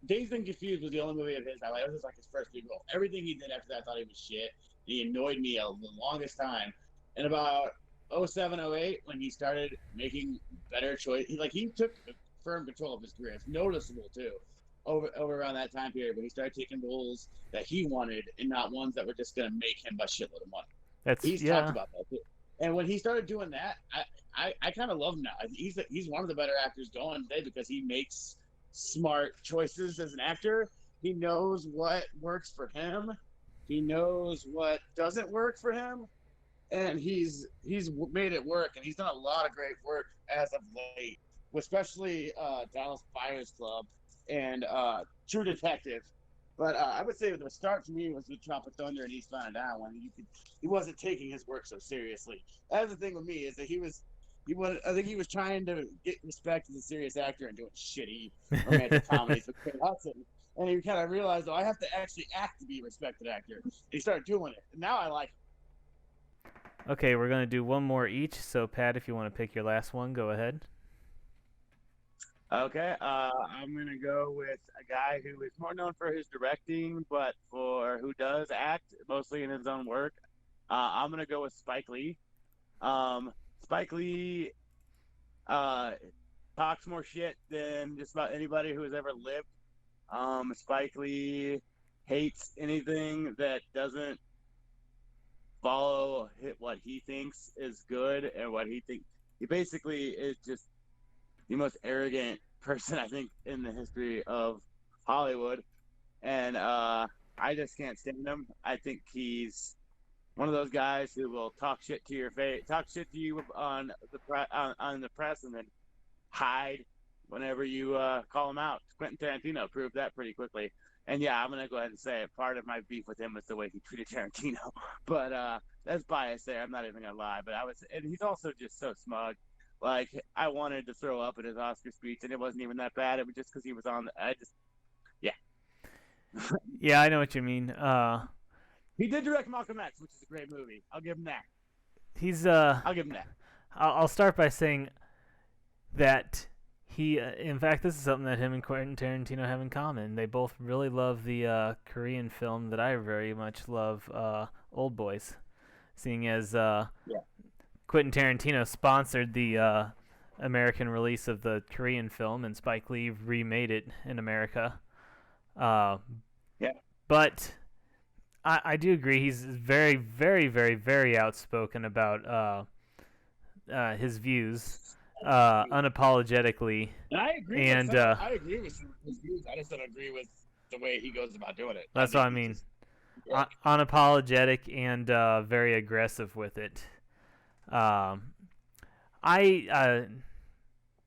Speaker 2: Dazed and Confused was the only movie of his I liked. It was like his first big role. Everything he did after that, I thought he was shit. He annoyed me the longest time. And about 07, 08, when he started making better choices, he took firm control of his career. It's noticeable too. Over around that time period when he started taking roles that he wanted and not ones that were just going to make him a shitload of money. He's talked about that too. And when he started doing that, I kind of love him now. He's one of the better actors going today because he makes smart choices as an actor. He knows what works for him. He knows what doesn't work for him, and he's made it work. And he's done a lot of great work as of late, especially Dallas Buyers Club and True Detective. But I would say the start for me was with Tropic Thunder and Eastbound and Down, when he wasn't taking his work so seriously. That's the thing with me, is that I think he was trying to get respect as a serious actor and doing shitty romantic comedies with Kate Hudson. And he kind of realized, I have to actually act to be a respected actor. And he started doing it. And now I like him.
Speaker 1: Okay, we're gonna do one more each. So Pat, if you want to pick your last one, go ahead.
Speaker 2: Okay, I'm gonna go with a guy who is more known for his directing, but for who does act mostly in his own work. I'm gonna go with Spike Lee. Spike Lee uh, talks more shit than just about anybody who has ever lived. Spike Lee hates anything that doesn't follow what he thinks is good and what he thinks. He basically is just the most arrogant person I think in the history of Hollywood, and I just can't stand him. I think he's one of those guys who will talk shit to your face, talk shit to you on the press, and then hide whenever you call him out. Quentin Tarantino proved that pretty quickly. And yeah, I'm gonna go ahead and say it. Part of my beef with him was the way he treated Tarantino, but that's bias there. I'm not even gonna lie. But and he's also just so smug. Like I wanted to throw up at his Oscar speech, and it wasn't even that bad. It was just because he was on. Yeah.
Speaker 1: Yeah, I know what you mean.
Speaker 2: He did direct Malcolm X, which is a great movie. I'll give him that.
Speaker 1: He's
Speaker 2: I'll give him that.
Speaker 1: I'll start by saying that he, in fact, this is something that him and Quentin Tarantino have in common. They both really love the Korean film that I very much love, Old Boys. Seeing as Quentin Tarantino sponsored the American release of the Korean film, and Spike Lee remade it in America.
Speaker 2: Yeah.
Speaker 1: But I do agree he's very, very, very, very outspoken about his views, unapologetically.
Speaker 2: And I agree.
Speaker 1: And
Speaker 2: I agree with his views. I just don't agree with the way he goes about doing it.
Speaker 1: That's what I mean. Unapologetic and very aggressive with it.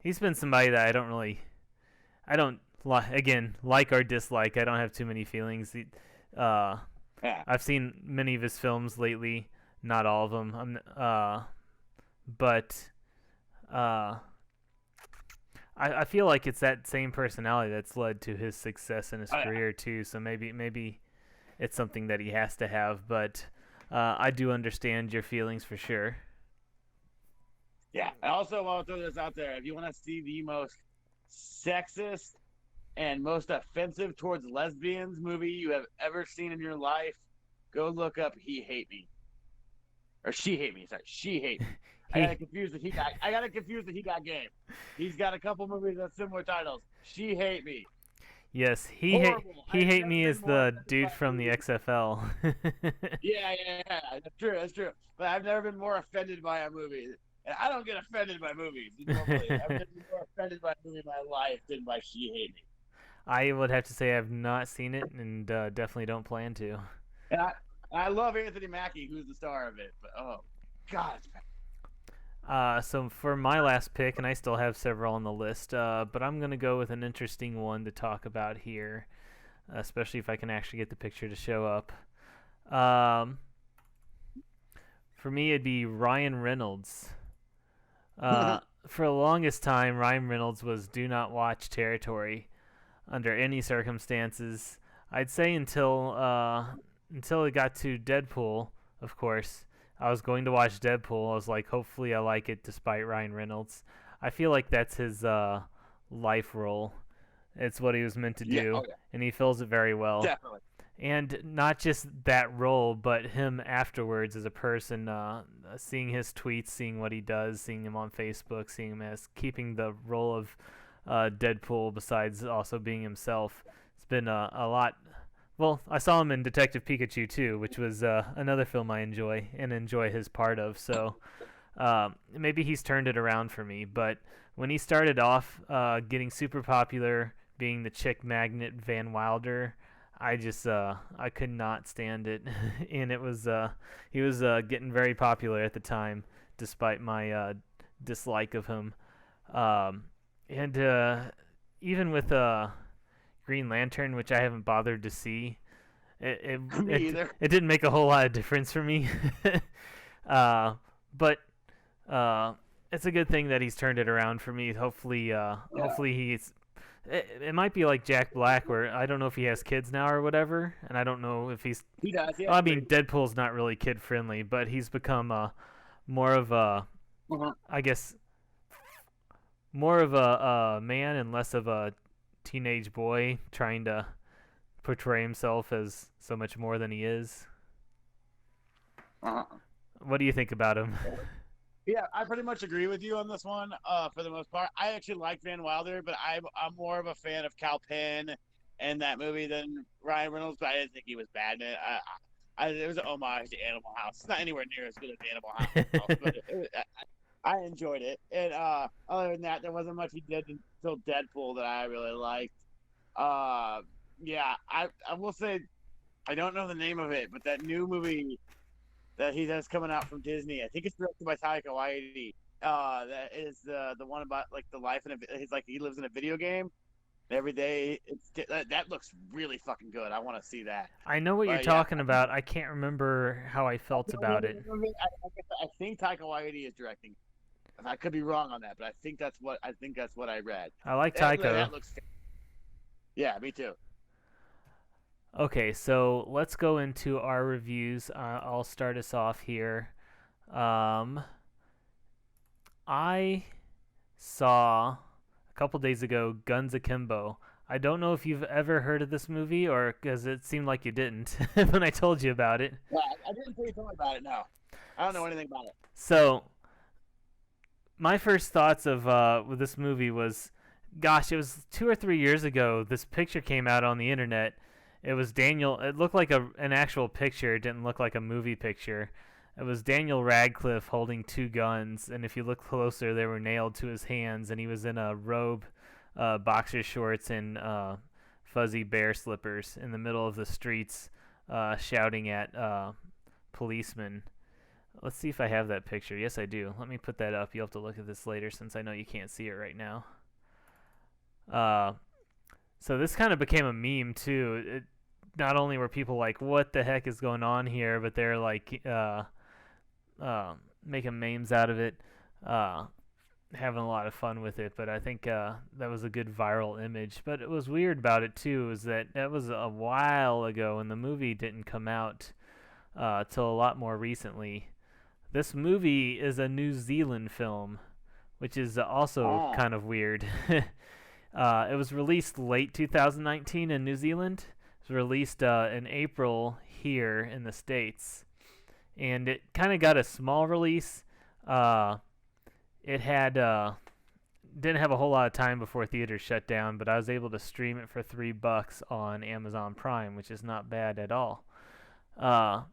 Speaker 1: He's been somebody that I don't like or dislike. I don't have too many feelings. I've seen many of his films lately, not all of them. But I feel like it's that same personality that's led to his success in his career too. So maybe it's something that he has to have. But I do understand your feelings for sure.
Speaker 2: Yeah. I also want to throw this out there. If you want to see the most sexist and most offensive towards lesbians movie you have ever seen in your life, go look up He Hate Me. Or She Hate Me. Sorry, She Hate Me. I got confused that He Got Game. He's got a couple movies with similar titles. She Hate Me.
Speaker 1: Yes, He Hate Me is the dude from the XFL.
Speaker 2: Yeah. That's true. But I've never been more offended by a movie. And I don't get offended by movies. Normally. I've been more offended by a movie in my life than by She Hate Me.
Speaker 1: I would have to say I've not seen it, and definitely don't plan to.
Speaker 2: And I love Anthony Mackie, who's the star of it. But oh, God, it's bad.
Speaker 1: So for my last pick, and I still have several on the list, but I'm going to go with an interesting one to talk about here, especially if I can actually get the picture to show up. For me, it'd be Ryan Reynolds. For the longest time, Ryan Reynolds was do not watch territory under any circumstances. I'd say until it got to Deadpool, of course. I was going to watch Deadpool. I was like, hopefully I like it despite Ryan Reynolds. I feel like that's his life role. It's what he was meant to do, and he fills it very well.
Speaker 2: Definitely.
Speaker 1: And not just that role, but him afterwards as a person, seeing his tweets, seeing what he does, seeing him on Facebook, seeing him as keeping the role of Deadpool besides also being himself. It's been a lot. Well, I saw him in Detective Pikachu too, which was another film I enjoy his part of. So maybe he's turned it around for me. But when he started off getting super popular, being the chick magnet Van Wilder, I just I could not stand it, and it was he was getting very popular at the time, despite my dislike of him, and even with Green Lantern, which I haven't bothered to see, it didn't make a whole lot of difference for me, but it's a good thing that he's turned it around for me. Hopefully he's it might be like Jack Black, where I don't know if he has kids now or whatever, and I don't know if he's.
Speaker 2: He does.
Speaker 1: Well, I mean, Deadpool's not really kid friendly, but he's become more of a, I guess, more of a man and less of a teenage boy trying to portray himself as so much more than he is. What do you think about him?
Speaker 2: Yeah, I pretty much agree with you on this one. For the most part, I actually like Van Wilder, but I'm more of a fan of Kal Penn and that movie than Ryan Reynolds. But I didn't think he was bad in it. It was an homage to Animal House. It's not anywhere near as good as Animal House, but I enjoyed it. And other than that, there wasn't much he did until Deadpool that I really liked. Yeah, I will say I don't know the name of it, but that new movie that he has coming out from Disney, I think it's directed by Taika Waititi. That is the one about like the life in he's like he lives in a video game. Every day, that looks really fucking good. I want to see that.
Speaker 1: I know what you're talking about. I can't remember how I felt about it.
Speaker 2: I think Taika Waititi is directing. I could be wrong on that, but I think that's what I read.
Speaker 1: I like Taika.
Speaker 2: That looks. Yeah, me too.
Speaker 1: Okay, so let's go into our reviews. I'll start us off here. I saw a couple days ago Guns Akimbo. I don't know if you've ever heard of this movie, or because it seemed like you didn't when I told you about it.
Speaker 2: Yeah, I didn't tell you about it. No, I don't know anything about it.
Speaker 1: So, my first thoughts of with this movie was, gosh, it was 2 or 3 years ago. This picture came out on the internet. It was Daniel. It looked like an actual picture. It didn't look like a movie picture. It was Daniel Radcliffe holding 2 guns, and if you look closer, they were nailed to his hands, and he was in a robe, boxer shorts, and fuzzy bear slippers in the middle of the streets, shouting at policemen. Let's see if I have that picture. Yes, I do. Let me put that up. You'll have to look at this later since I know you can't see it right now. So this kind of became a meme too. Not only were people like, "What the heck is going on here?" but they're like making memes out of it, having a lot of fun with it. But I think that was a good viral image. But it was weird about it too is that was a while ago, and the movie didn't come out till a lot more recently. This movie is a New Zealand film, which is also kind of weird. It was released late 2019 in New Zealand. It was released in April here in the States. And it kind of got a small release. It had didn't have a whole lot of time before theaters shut down, but I was able to stream it for $3 on Amazon Prime, which is not bad at all.
Speaker 2: No.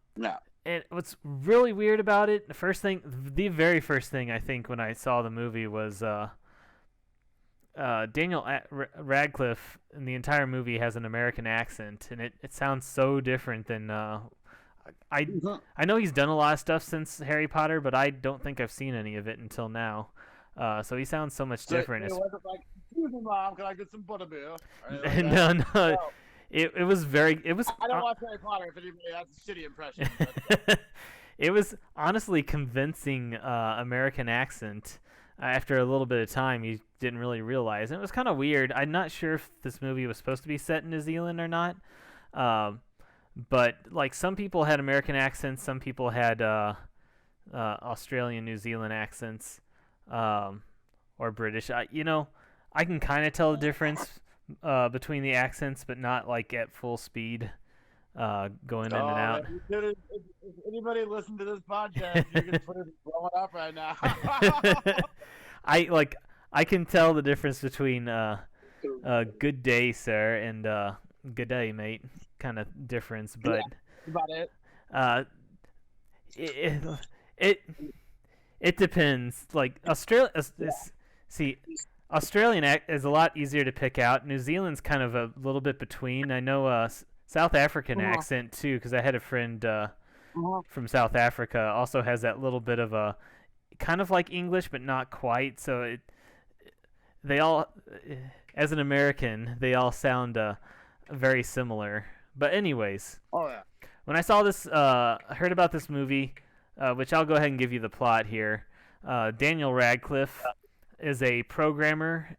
Speaker 1: And what's really weird about it, the very first thing I think when I saw the movie was Daniel Radcliffe in the entire movie has an American accent, and it sounds so different than I know he's done a lot of stuff since Harry Potter, but I don't think I've seen any of it until now. So he sounds so much different.
Speaker 2: It wasn't like, "Excuse me, Mom, can I get some butterbeer?"
Speaker 1: No. It was very. It was.
Speaker 2: I don't watch Harry Potter. If anybody has a shitty impression.
Speaker 1: It was honestly convincing American accent. After a little bit of time, you didn't really realize. And it was kind of weird. I'm not sure if this movie was supposed to be set in New Zealand or not. But like some people had American accents, some people had Australian, New Zealand accents, or British. I can kind of tell the difference between the accents, but not like at full speed, going in and out.
Speaker 2: If anybody listen to this podcast, you can put it blowing up right now.
Speaker 1: I can tell the difference between "good day, sir" and "good day, mate." Kind of difference, but
Speaker 2: about
Speaker 1: it depends. Like Australian is a lot easier to pick out. New Zealand's kind of a little bit between. I know South African accent too, because I had a friend from South Africa also has that little bit of a kind of like English, but not quite. So they all, as an American, they all sound very similar. But anyways, when I saw this, I heard about this movie, which I'll go ahead and give you the plot here. Daniel Radcliffe is a programmer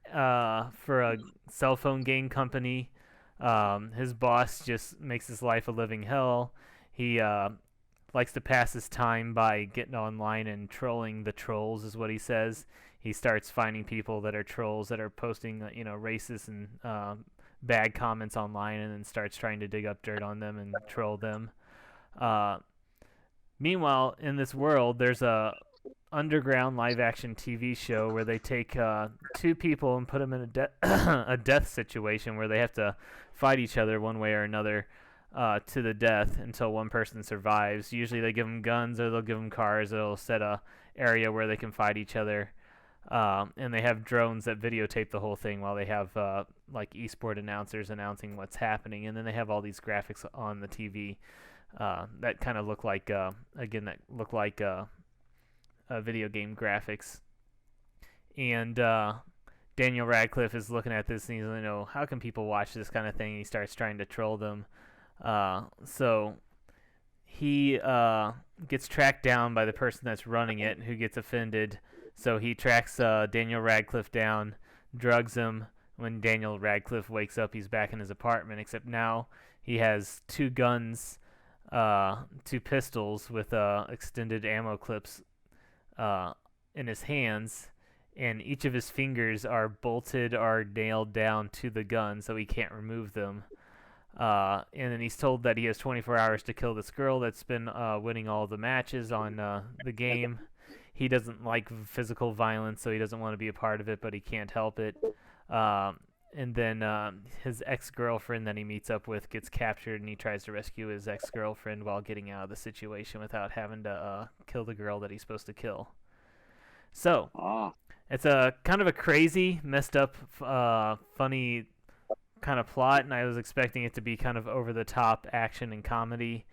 Speaker 1: for a cell phone game company. His boss just makes his life a living hell. He likes to pass his time by getting online and trolling the trolls, is what he says. He starts finding people that are trolls that are posting, racist and bad comments online, and then starts trying to dig up dirt on them and troll them. Uh, Meanwhile, in this world, there's a underground live-action TV show where they take two people and put them in a death situation where they have to fight each other one way or another to the death until one person survives. Usually they give them guns or they'll give them cars. They'll set a area where they can fight each other. And they have drones that videotape the whole thing while they have like esport announcers announcing what's happening. And then they have all these graphics on the TV that kind of look like, video game graphics. And Daniel Radcliffe is looking at this and he's how can people watch this kind of thing? And he starts trying to troll them. So he gets tracked down by the person that's running it, who gets offended. So he tracks Daniel Radcliffe down, drugs him. When Daniel Radcliffe wakes up, he's back in his apartment, except now he has two guns, two pistols with extended ammo clips in his hands, and each of his fingers are bolted or nailed down to the gun so he can't remove them. And then he's told that he has 24 hours to kill this girl that's been winning all the matches on the game. He doesn't like physical violence, so he doesn't want to be a part of it, but he can't help it. And then his ex-girlfriend that he meets up with gets captured, and he tries to rescue his ex-girlfriend while getting out of the situation without having to kill the girl that he's supposed to kill. So, it's a kind of a crazy, messed up, funny kind of plot, and I was expecting it to be kind of over-the-top action and comedy.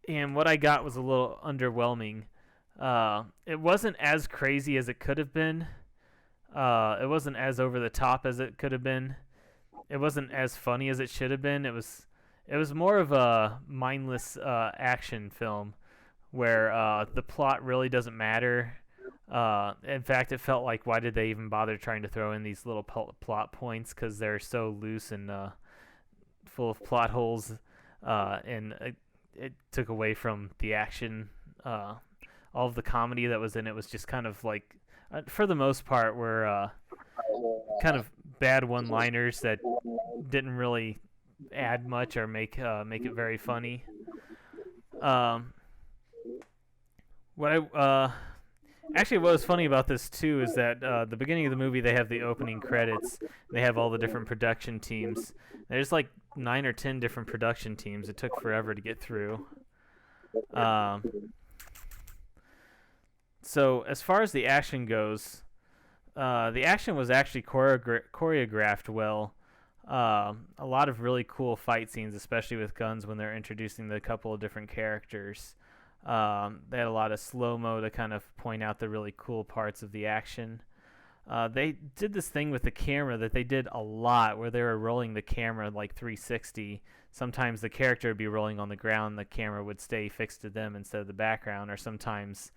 Speaker 1: And what I got was a little underwhelming. It wasn't as crazy as it could have been. It wasn't as over the top as it could have been. It wasn't as funny as it should have been. It was more of a mindless action film where the plot really doesn't matter. In fact, it felt like, why did they even bother trying to throw in these little plot points? Because they're so loose and full of plot holes, and it took away from the action. All of the comedy that was in it was just kind of like, for the most part, were kind of bad one-liners that didn't really add much or make it very funny. What was funny about this too is that the beginning of the movie, they have the opening credits. They have all the different production teams. There's like 9 or 10 different production teams. It took forever to get through. So as far as the action goes, the action was actually choreographed well. A lot of really cool fight scenes, especially with guns when they're introducing the couple of different characters. They had a lot of slow-mo to kind of point out the really cool parts of the action. They did this thing with the camera that they did a lot, where they were rolling the camera like 360. Sometimes the character would be rolling on the ground, the camera would stay fixed to them instead of the background, or sometimes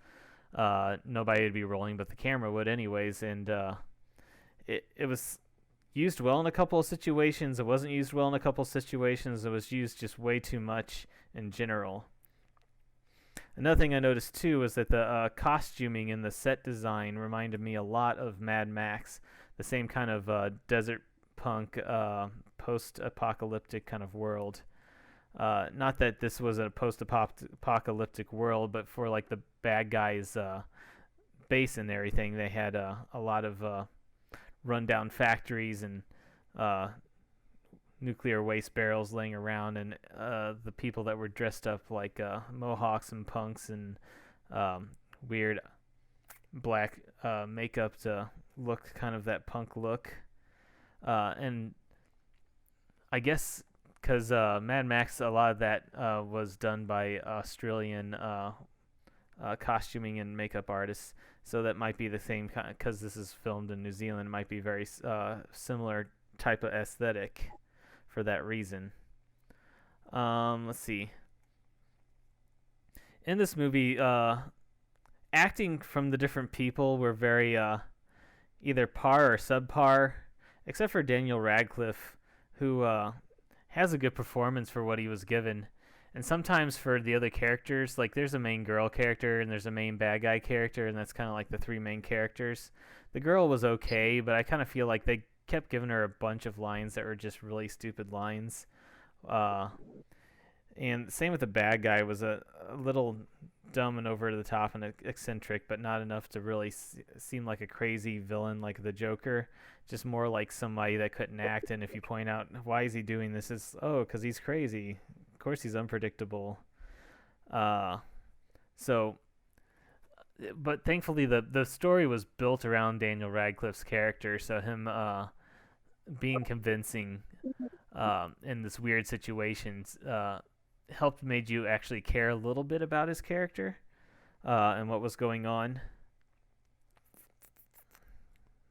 Speaker 1: nobody would be rolling, but the camera would anyways. And it was used well in a couple of situations. It wasn't used well in a couple of situations. It was used just way too much in general. Another thing I noticed too was that the costuming and the set design reminded me a lot of Mad Max, the same kind of desert punk, post-apocalyptic kind of world. Not that this was a post-apocalyptic world, but for like the bad guys' base and everything, they had a lot of rundown factories and nuclear waste barrels laying around, and the people that were dressed up like mohawks and punks and weird black makeup to look kind of that punk look. And I guess because Mad Max, a lot of that was done by Australian costuming and makeup artists, so that might be the same kind, because this is filmed in New Zealand. It might be very similar type of aesthetic for that reason. Let's see. In this movie, acting from the different people were very either par or subpar, except for Daniel Radcliffe, who has a good performance for what he was given. And sometimes for the other characters, like there's a main girl character and there's a main bad guy character, and that's kind of like the three main characters. The girl was okay, but I kind of feel like they kept giving her a bunch of lines that were just really stupid lines. Uh, and same with the bad guy, was a little dumb and over the top and eccentric, but not enough to really seem like a crazy villain like the Joker. Just more like somebody that couldn't act. And if you point out why is he doing this, is because he's crazy. Of course he's unpredictable. So, but thankfully the story was built around Daniel Radcliffe's character, so him being convincing in this weird situations helped made you actually care a little bit about his character and what was going on.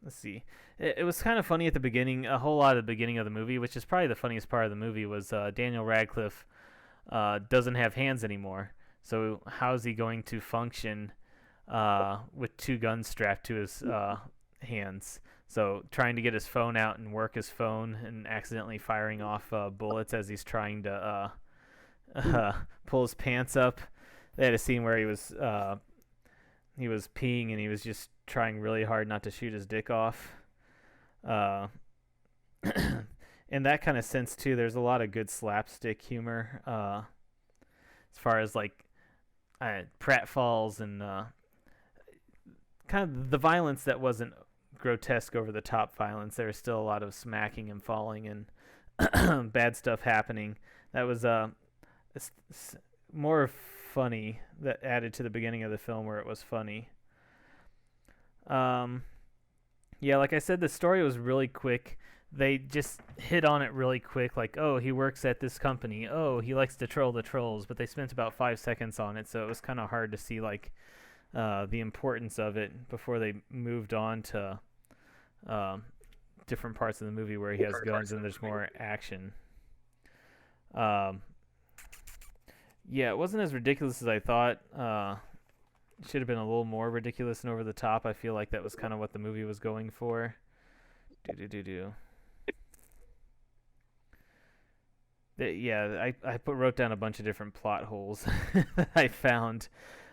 Speaker 1: Let's see. It was kind of funny at the beginning. A whole lot at the beginning of the movie, which is probably the funniest part of the movie, was Daniel Radcliffe doesn't have hands anymore. So how is he going to function with two guns strapped to his hands? So trying to get his phone out and work his phone, and accidentally firing off bullets as he's trying to pull his pants up. They had a scene where he was peeing and he was just trying really hard not to shoot his dick off. In that kind of sense too, there's a lot of good slapstick humor as far as like pratfalls and kind of the violence that wasn't grotesque over the top violence. There was still a lot of smacking and falling and bad stuff happening. That was more funny, that added to the beginning of the film where it was funny. Yeah, like I said, the story was really quick. They just hit on it really quick, like, oh, he works at this company. Oh, he likes to troll the trolls, but they spent about 5 seconds on it, so it was kind of hard to see like the importance of it before they moved on to different parts of the movie where he has guns and there's more action. Yeah, it wasn't as ridiculous as I thought. It should have been a little more ridiculous and over the top. I feel like that was kind of what the movie was going for. Yeah, I wrote down a bunch of different plot holes that I found,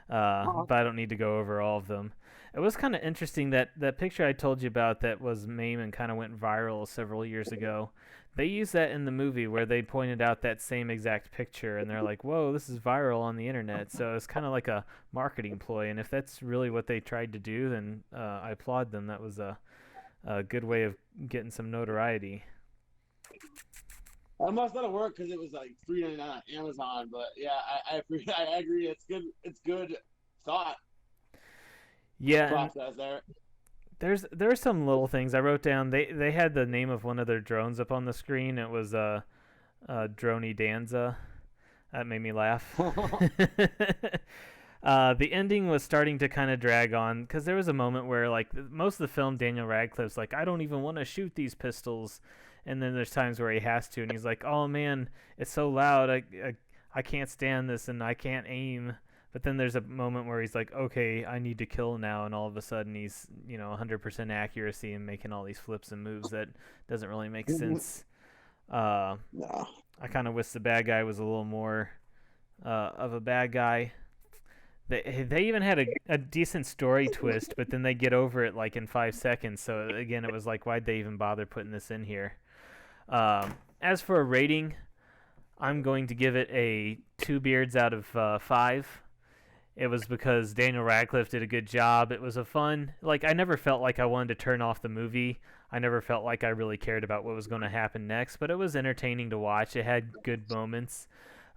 Speaker 1: but I don't need to go over all of them. It was kind of interesting that picture I told you about that was meme and kind of went viral several years ago. They used that in the movie where they pointed out that same exact picture, and they're like, whoa, this is viral on the internet. So it's kind of like a marketing ploy, and if that's really what they tried to do, then I applaud them. That was a good way of getting some notoriety.
Speaker 2: I must not have worked because it was like $3.99 on Amazon, but yeah, I agree. It's good. It's good thought.
Speaker 1: Yeah.
Speaker 2: Process there.
Speaker 1: There were some little things I wrote down. They had the name of one of their drones up on the screen. It was Droney Danza. That made me laugh. The ending was starting to kind of drag on because there was a moment where like most of the film, Daniel Radcliffe's like, I don't even want to shoot these pistols, and then there's times where he has to, and he's like, oh man, it's so loud, I can't stand this, and I can't aim. But then there's a moment where he's like, okay, I need to kill now, and all of a sudden he's 100% accuracy and making all these flips and moves that doesn't really make sense. No. I kind of wish the bad guy was a little more of a bad guy. They even had a decent story twist, but then they get over it like in 5 seconds. So again, it was like, why'd they even bother putting this in here? As for a rating, I'm going to give it a 2 beards out of 5. It was because Daniel Radcliffe did a good job. It was a fun, like I never felt like I wanted to turn off the movie. I never felt like I really cared about what was going to happen next, but it was entertaining to watch. It had good moments.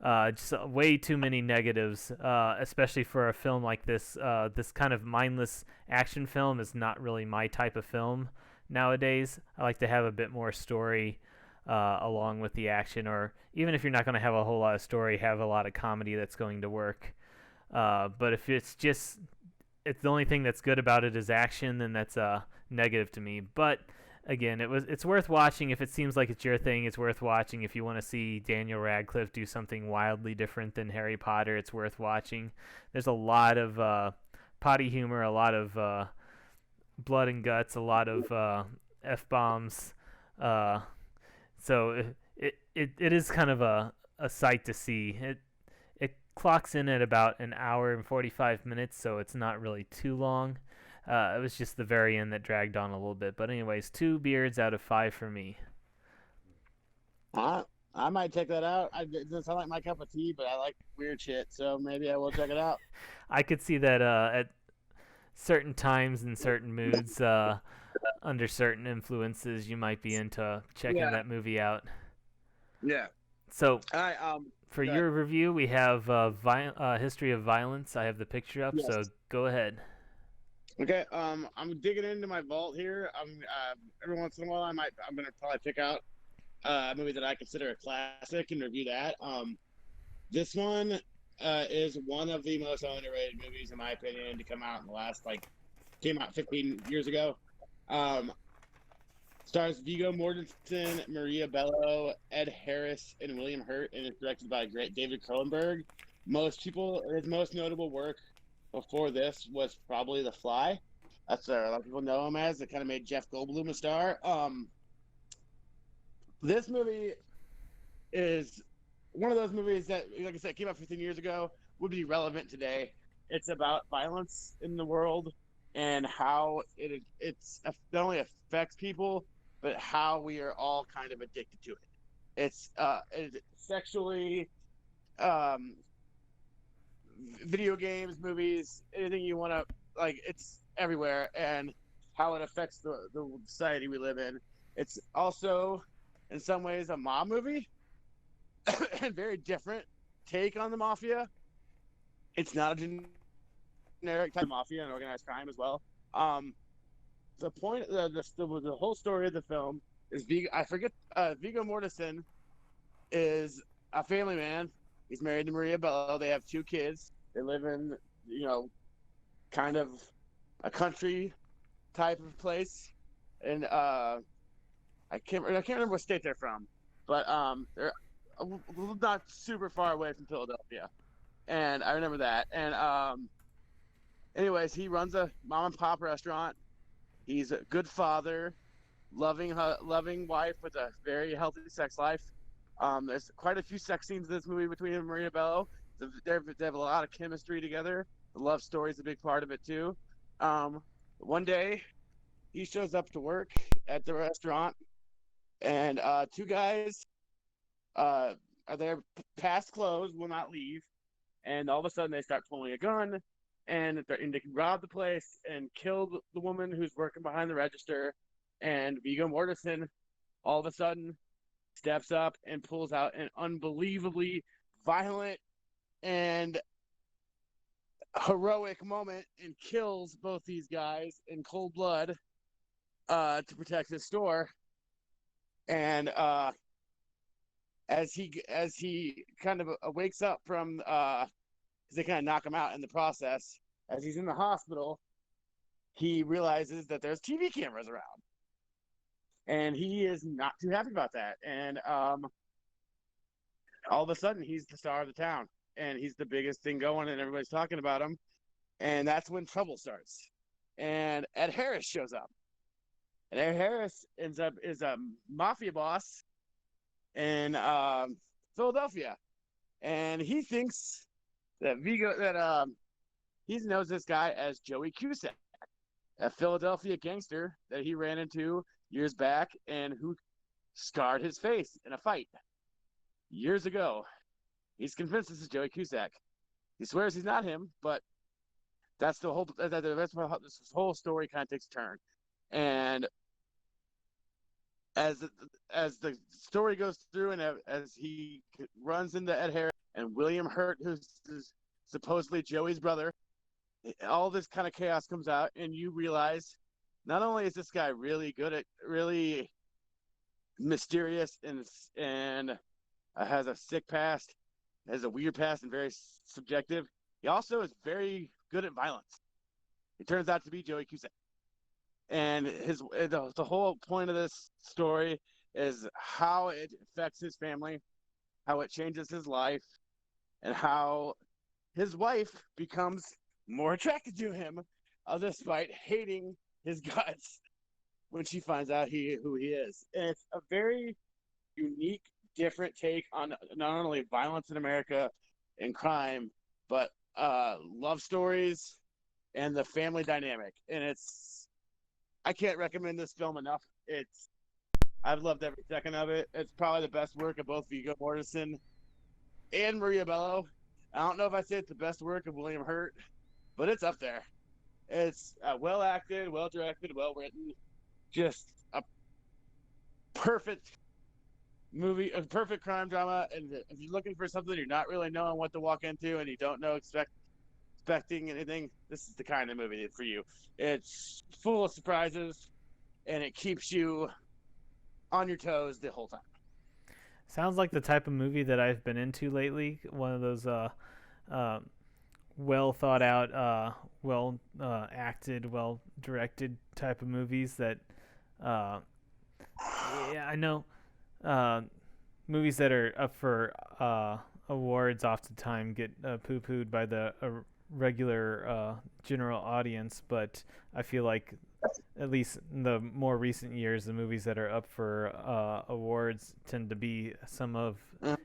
Speaker 1: Just way too many negatives, especially for a film like this. This kind of mindless action film is not really my type of film nowadays. I like to have a bit more story along with the action, or even if you're not going to have a whole lot of story, have a lot of comedy that's going to work. But if it's the only thing that's good about it is action, then that's negative to me. But again, it's worth watching if it seems like it's your thing. It's worth watching if you want to see Daniel Radcliffe do something wildly different than Harry Potter. It's worth watching. There's a lot of potty humor, a lot of blood and guts, a lot of f bombs. Uh, so it is kind of a sight to see. It clocks in at about an hour and 45 minutes, so it's not really too long. It was just the very end that dragged on a little bit. But anyways, 2 beards out of 5 for me.
Speaker 2: I I might check that out. It doesn't sound like my cup of tea, but I like weird shit, so maybe I will check it out.
Speaker 1: I could see that at certain times in certain moods, under certain influences, you might be into checking
Speaker 2: Yeah,
Speaker 1: that movie out.
Speaker 2: yeah.
Speaker 1: So
Speaker 2: All right.
Speaker 1: for
Speaker 2: Go ahead.
Speaker 1: your review, we have history of violence. I have the picture up,
Speaker 2: Yes.
Speaker 1: so go ahead.
Speaker 2: Okay. I'm digging into my vault here. Every once in a while, I'm gonna probably pick out a movie that I consider a classic and review that. This one is one of the most underrated movies, in my opinion, to come out in the last came out 15 years ago. Um, Stars Viggo Mortensen, Maria Bello, Ed Harris, and William Hurt, and it's directed by great David Cronenberg. His most notable work before this was probably The Fly. That's what a lot of people know him as. It kind of made Jeff Goldblum a star. This movie is one of those movies that, like I said, came out 15 years ago, would be relevant today. It's about violence in the world and how it's not only affects people, but how we are all kind of addicted to it. It's sexually, um, video games, movies, anything you want to It's everywhere, and how it affects the society we live in. It's also, in some ways, a mob movie and very different take on the mafia. It's not a generic type of mafia and organized crime as well. Um, the point, the whole story of the film is I forget. Viggo Mortensen is a family man. He's married to Maria Bello. They have 2 kids. They live in, you know, kind of a country type of place, and I can't remember what state they're from, but they're not super far away from Philadelphia, and I remember that. And anyways, he runs a mom and pop restaurant. He's a good father, loving wife with a very healthy sex life. There's quite a few sex scenes in this movie between him and Maria Bello. They have a lot of chemistry together. The love story is a big part of it too. Um, One day, he shows up to work at the restaurant, and 2 guys uh, are there past close, will not leave, and all of a sudden they start pulling a gun and they can rob the place and kill the woman who's working behind the register. And Viggo Mortensen all of a sudden steps up and pulls out an unbelievably violent and heroic moment and kills both these guys in cold blood to protect his store. And as he kind of wakes up from because they kind of knock him out in the process. As he's in the hospital, he realizes that there's TV cameras around, and he is not too happy about that. And all of a sudden, he's the star of the town, and he's the biggest thing going, and everybody's talking about him. And that's when trouble starts. And Ed Harris shows up, and Ed Harris ends up is a mafia boss in Philadelphia, and he thinks that Vigo that he knows this guy as Joey Cusack, a Philadelphia gangster that he ran into years back and who scarred his face in a fight years ago. He's convinced this is Joey Cusack. He swears he's not him, but that's how this whole story kind of takes a turn. And as as the story goes through, and as he runs into Ed Harris and William Hurt, who's supposedly Joey's brother, all this kind of chaos comes out, and you realize not only is this guy really good at really mysterious and has a sick past, has a weird past and very subjective, he also is very good at violence. He turns out to be Joey Cusack, and the whole point of this story is how it affects his family, how it changes his life, and how his wife becomes more attracted to him, despite hating his guts when she finds out who he is. And it's a very unique, different take on not only violence in America and crime, but love stories and the family dynamic. And I can't recommend this film enough. I've loved every second of it. It's probably the best work of both Viggo Mortensen and Maria Bello. I don't know if I say it's the best work of William Hurt, but it's up there. It's well acted, well directed, well written. Just a perfect movie, a perfect crime drama. And if you're looking for something you're not really knowing what to walk into and you don't know expecting anything, this is the kind of movie for you. It's full of surprises and it keeps you on your toes the whole time.
Speaker 1: Sounds like the type of movie that I've been into lately. One of those uh, well thought out, well acted, well directed type of movies that, uh, yeah, I know. Uh, Movies that are up for awards oftentimes get poo pooed by the regular general audience, but I feel like at least in the more recent years, the movies that are up for awards tend to be some of,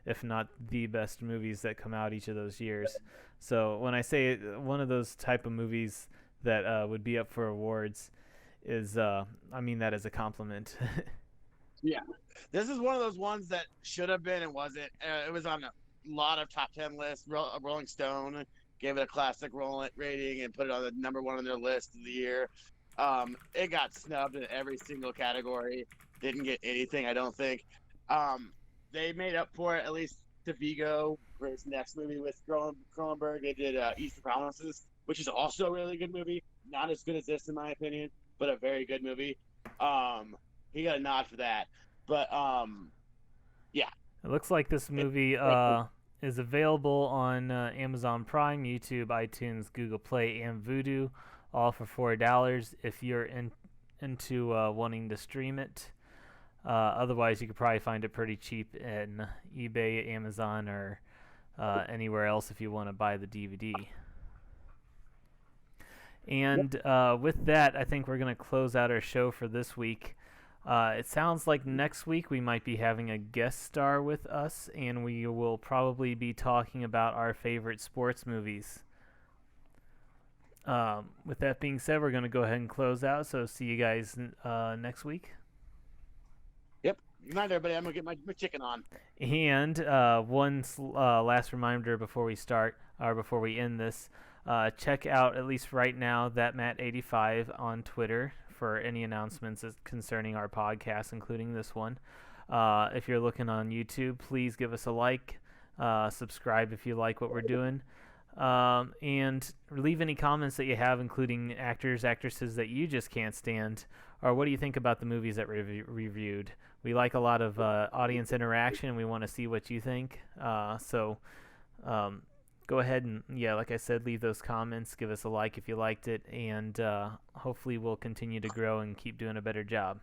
Speaker 1: if not the best movies that come out each of those years. So when I say one of those type of movies that would be up for awards is, I mean that as a compliment.
Speaker 2: Yeah, this is one of those ones that should have been and wasn't. It was on a lot of top 10 lists. Rolling Stone gave it a classic rating and put it on the #1 on their list of the year. It got snubbed in every single category. Didn't get anything, I don't think. They made up for it, at least to Vigo for his next movie with Cronenberg. They did Easter Promises, which is also a really good movie. Not as good as this, in my opinion, but a very good movie. He got a nod for that. But yeah.
Speaker 1: It looks like this movie is available on Amazon Prime, YouTube, iTunes, Google Play, and Vudu, all for $4 if you're into wanting to stream it. Otherwise, you could probably find it pretty cheap in eBay, Amazon, or anywhere else if you want to buy the DVD. And with that, I think we're going to close out our show for this week. It sounds like next week we might be having a guest star with us, and we will probably be talking about our favorite sports movies. With that being said, we're going to go ahead and close out, so see you guys next week.
Speaker 2: Yep. Good night, everybody. I'm going to get my chicken on.
Speaker 1: And one last reminder before we start, or before we end this, check out, at least right now, that Matt85 on Twitter for any announcements concerning our podcast, including this one. If you're looking on YouTube, please give us a like, subscribe if you like what we're doing, and leave any comments that you have, including actors, actresses that you just can't stand, or what do you think about the movies that we reviewed. We like a lot of audience interaction, and we want to see what you think. So go ahead and, yeah, like I said, leave those comments, give us a like if you liked it, and hopefully we'll continue to grow and keep doing a better job.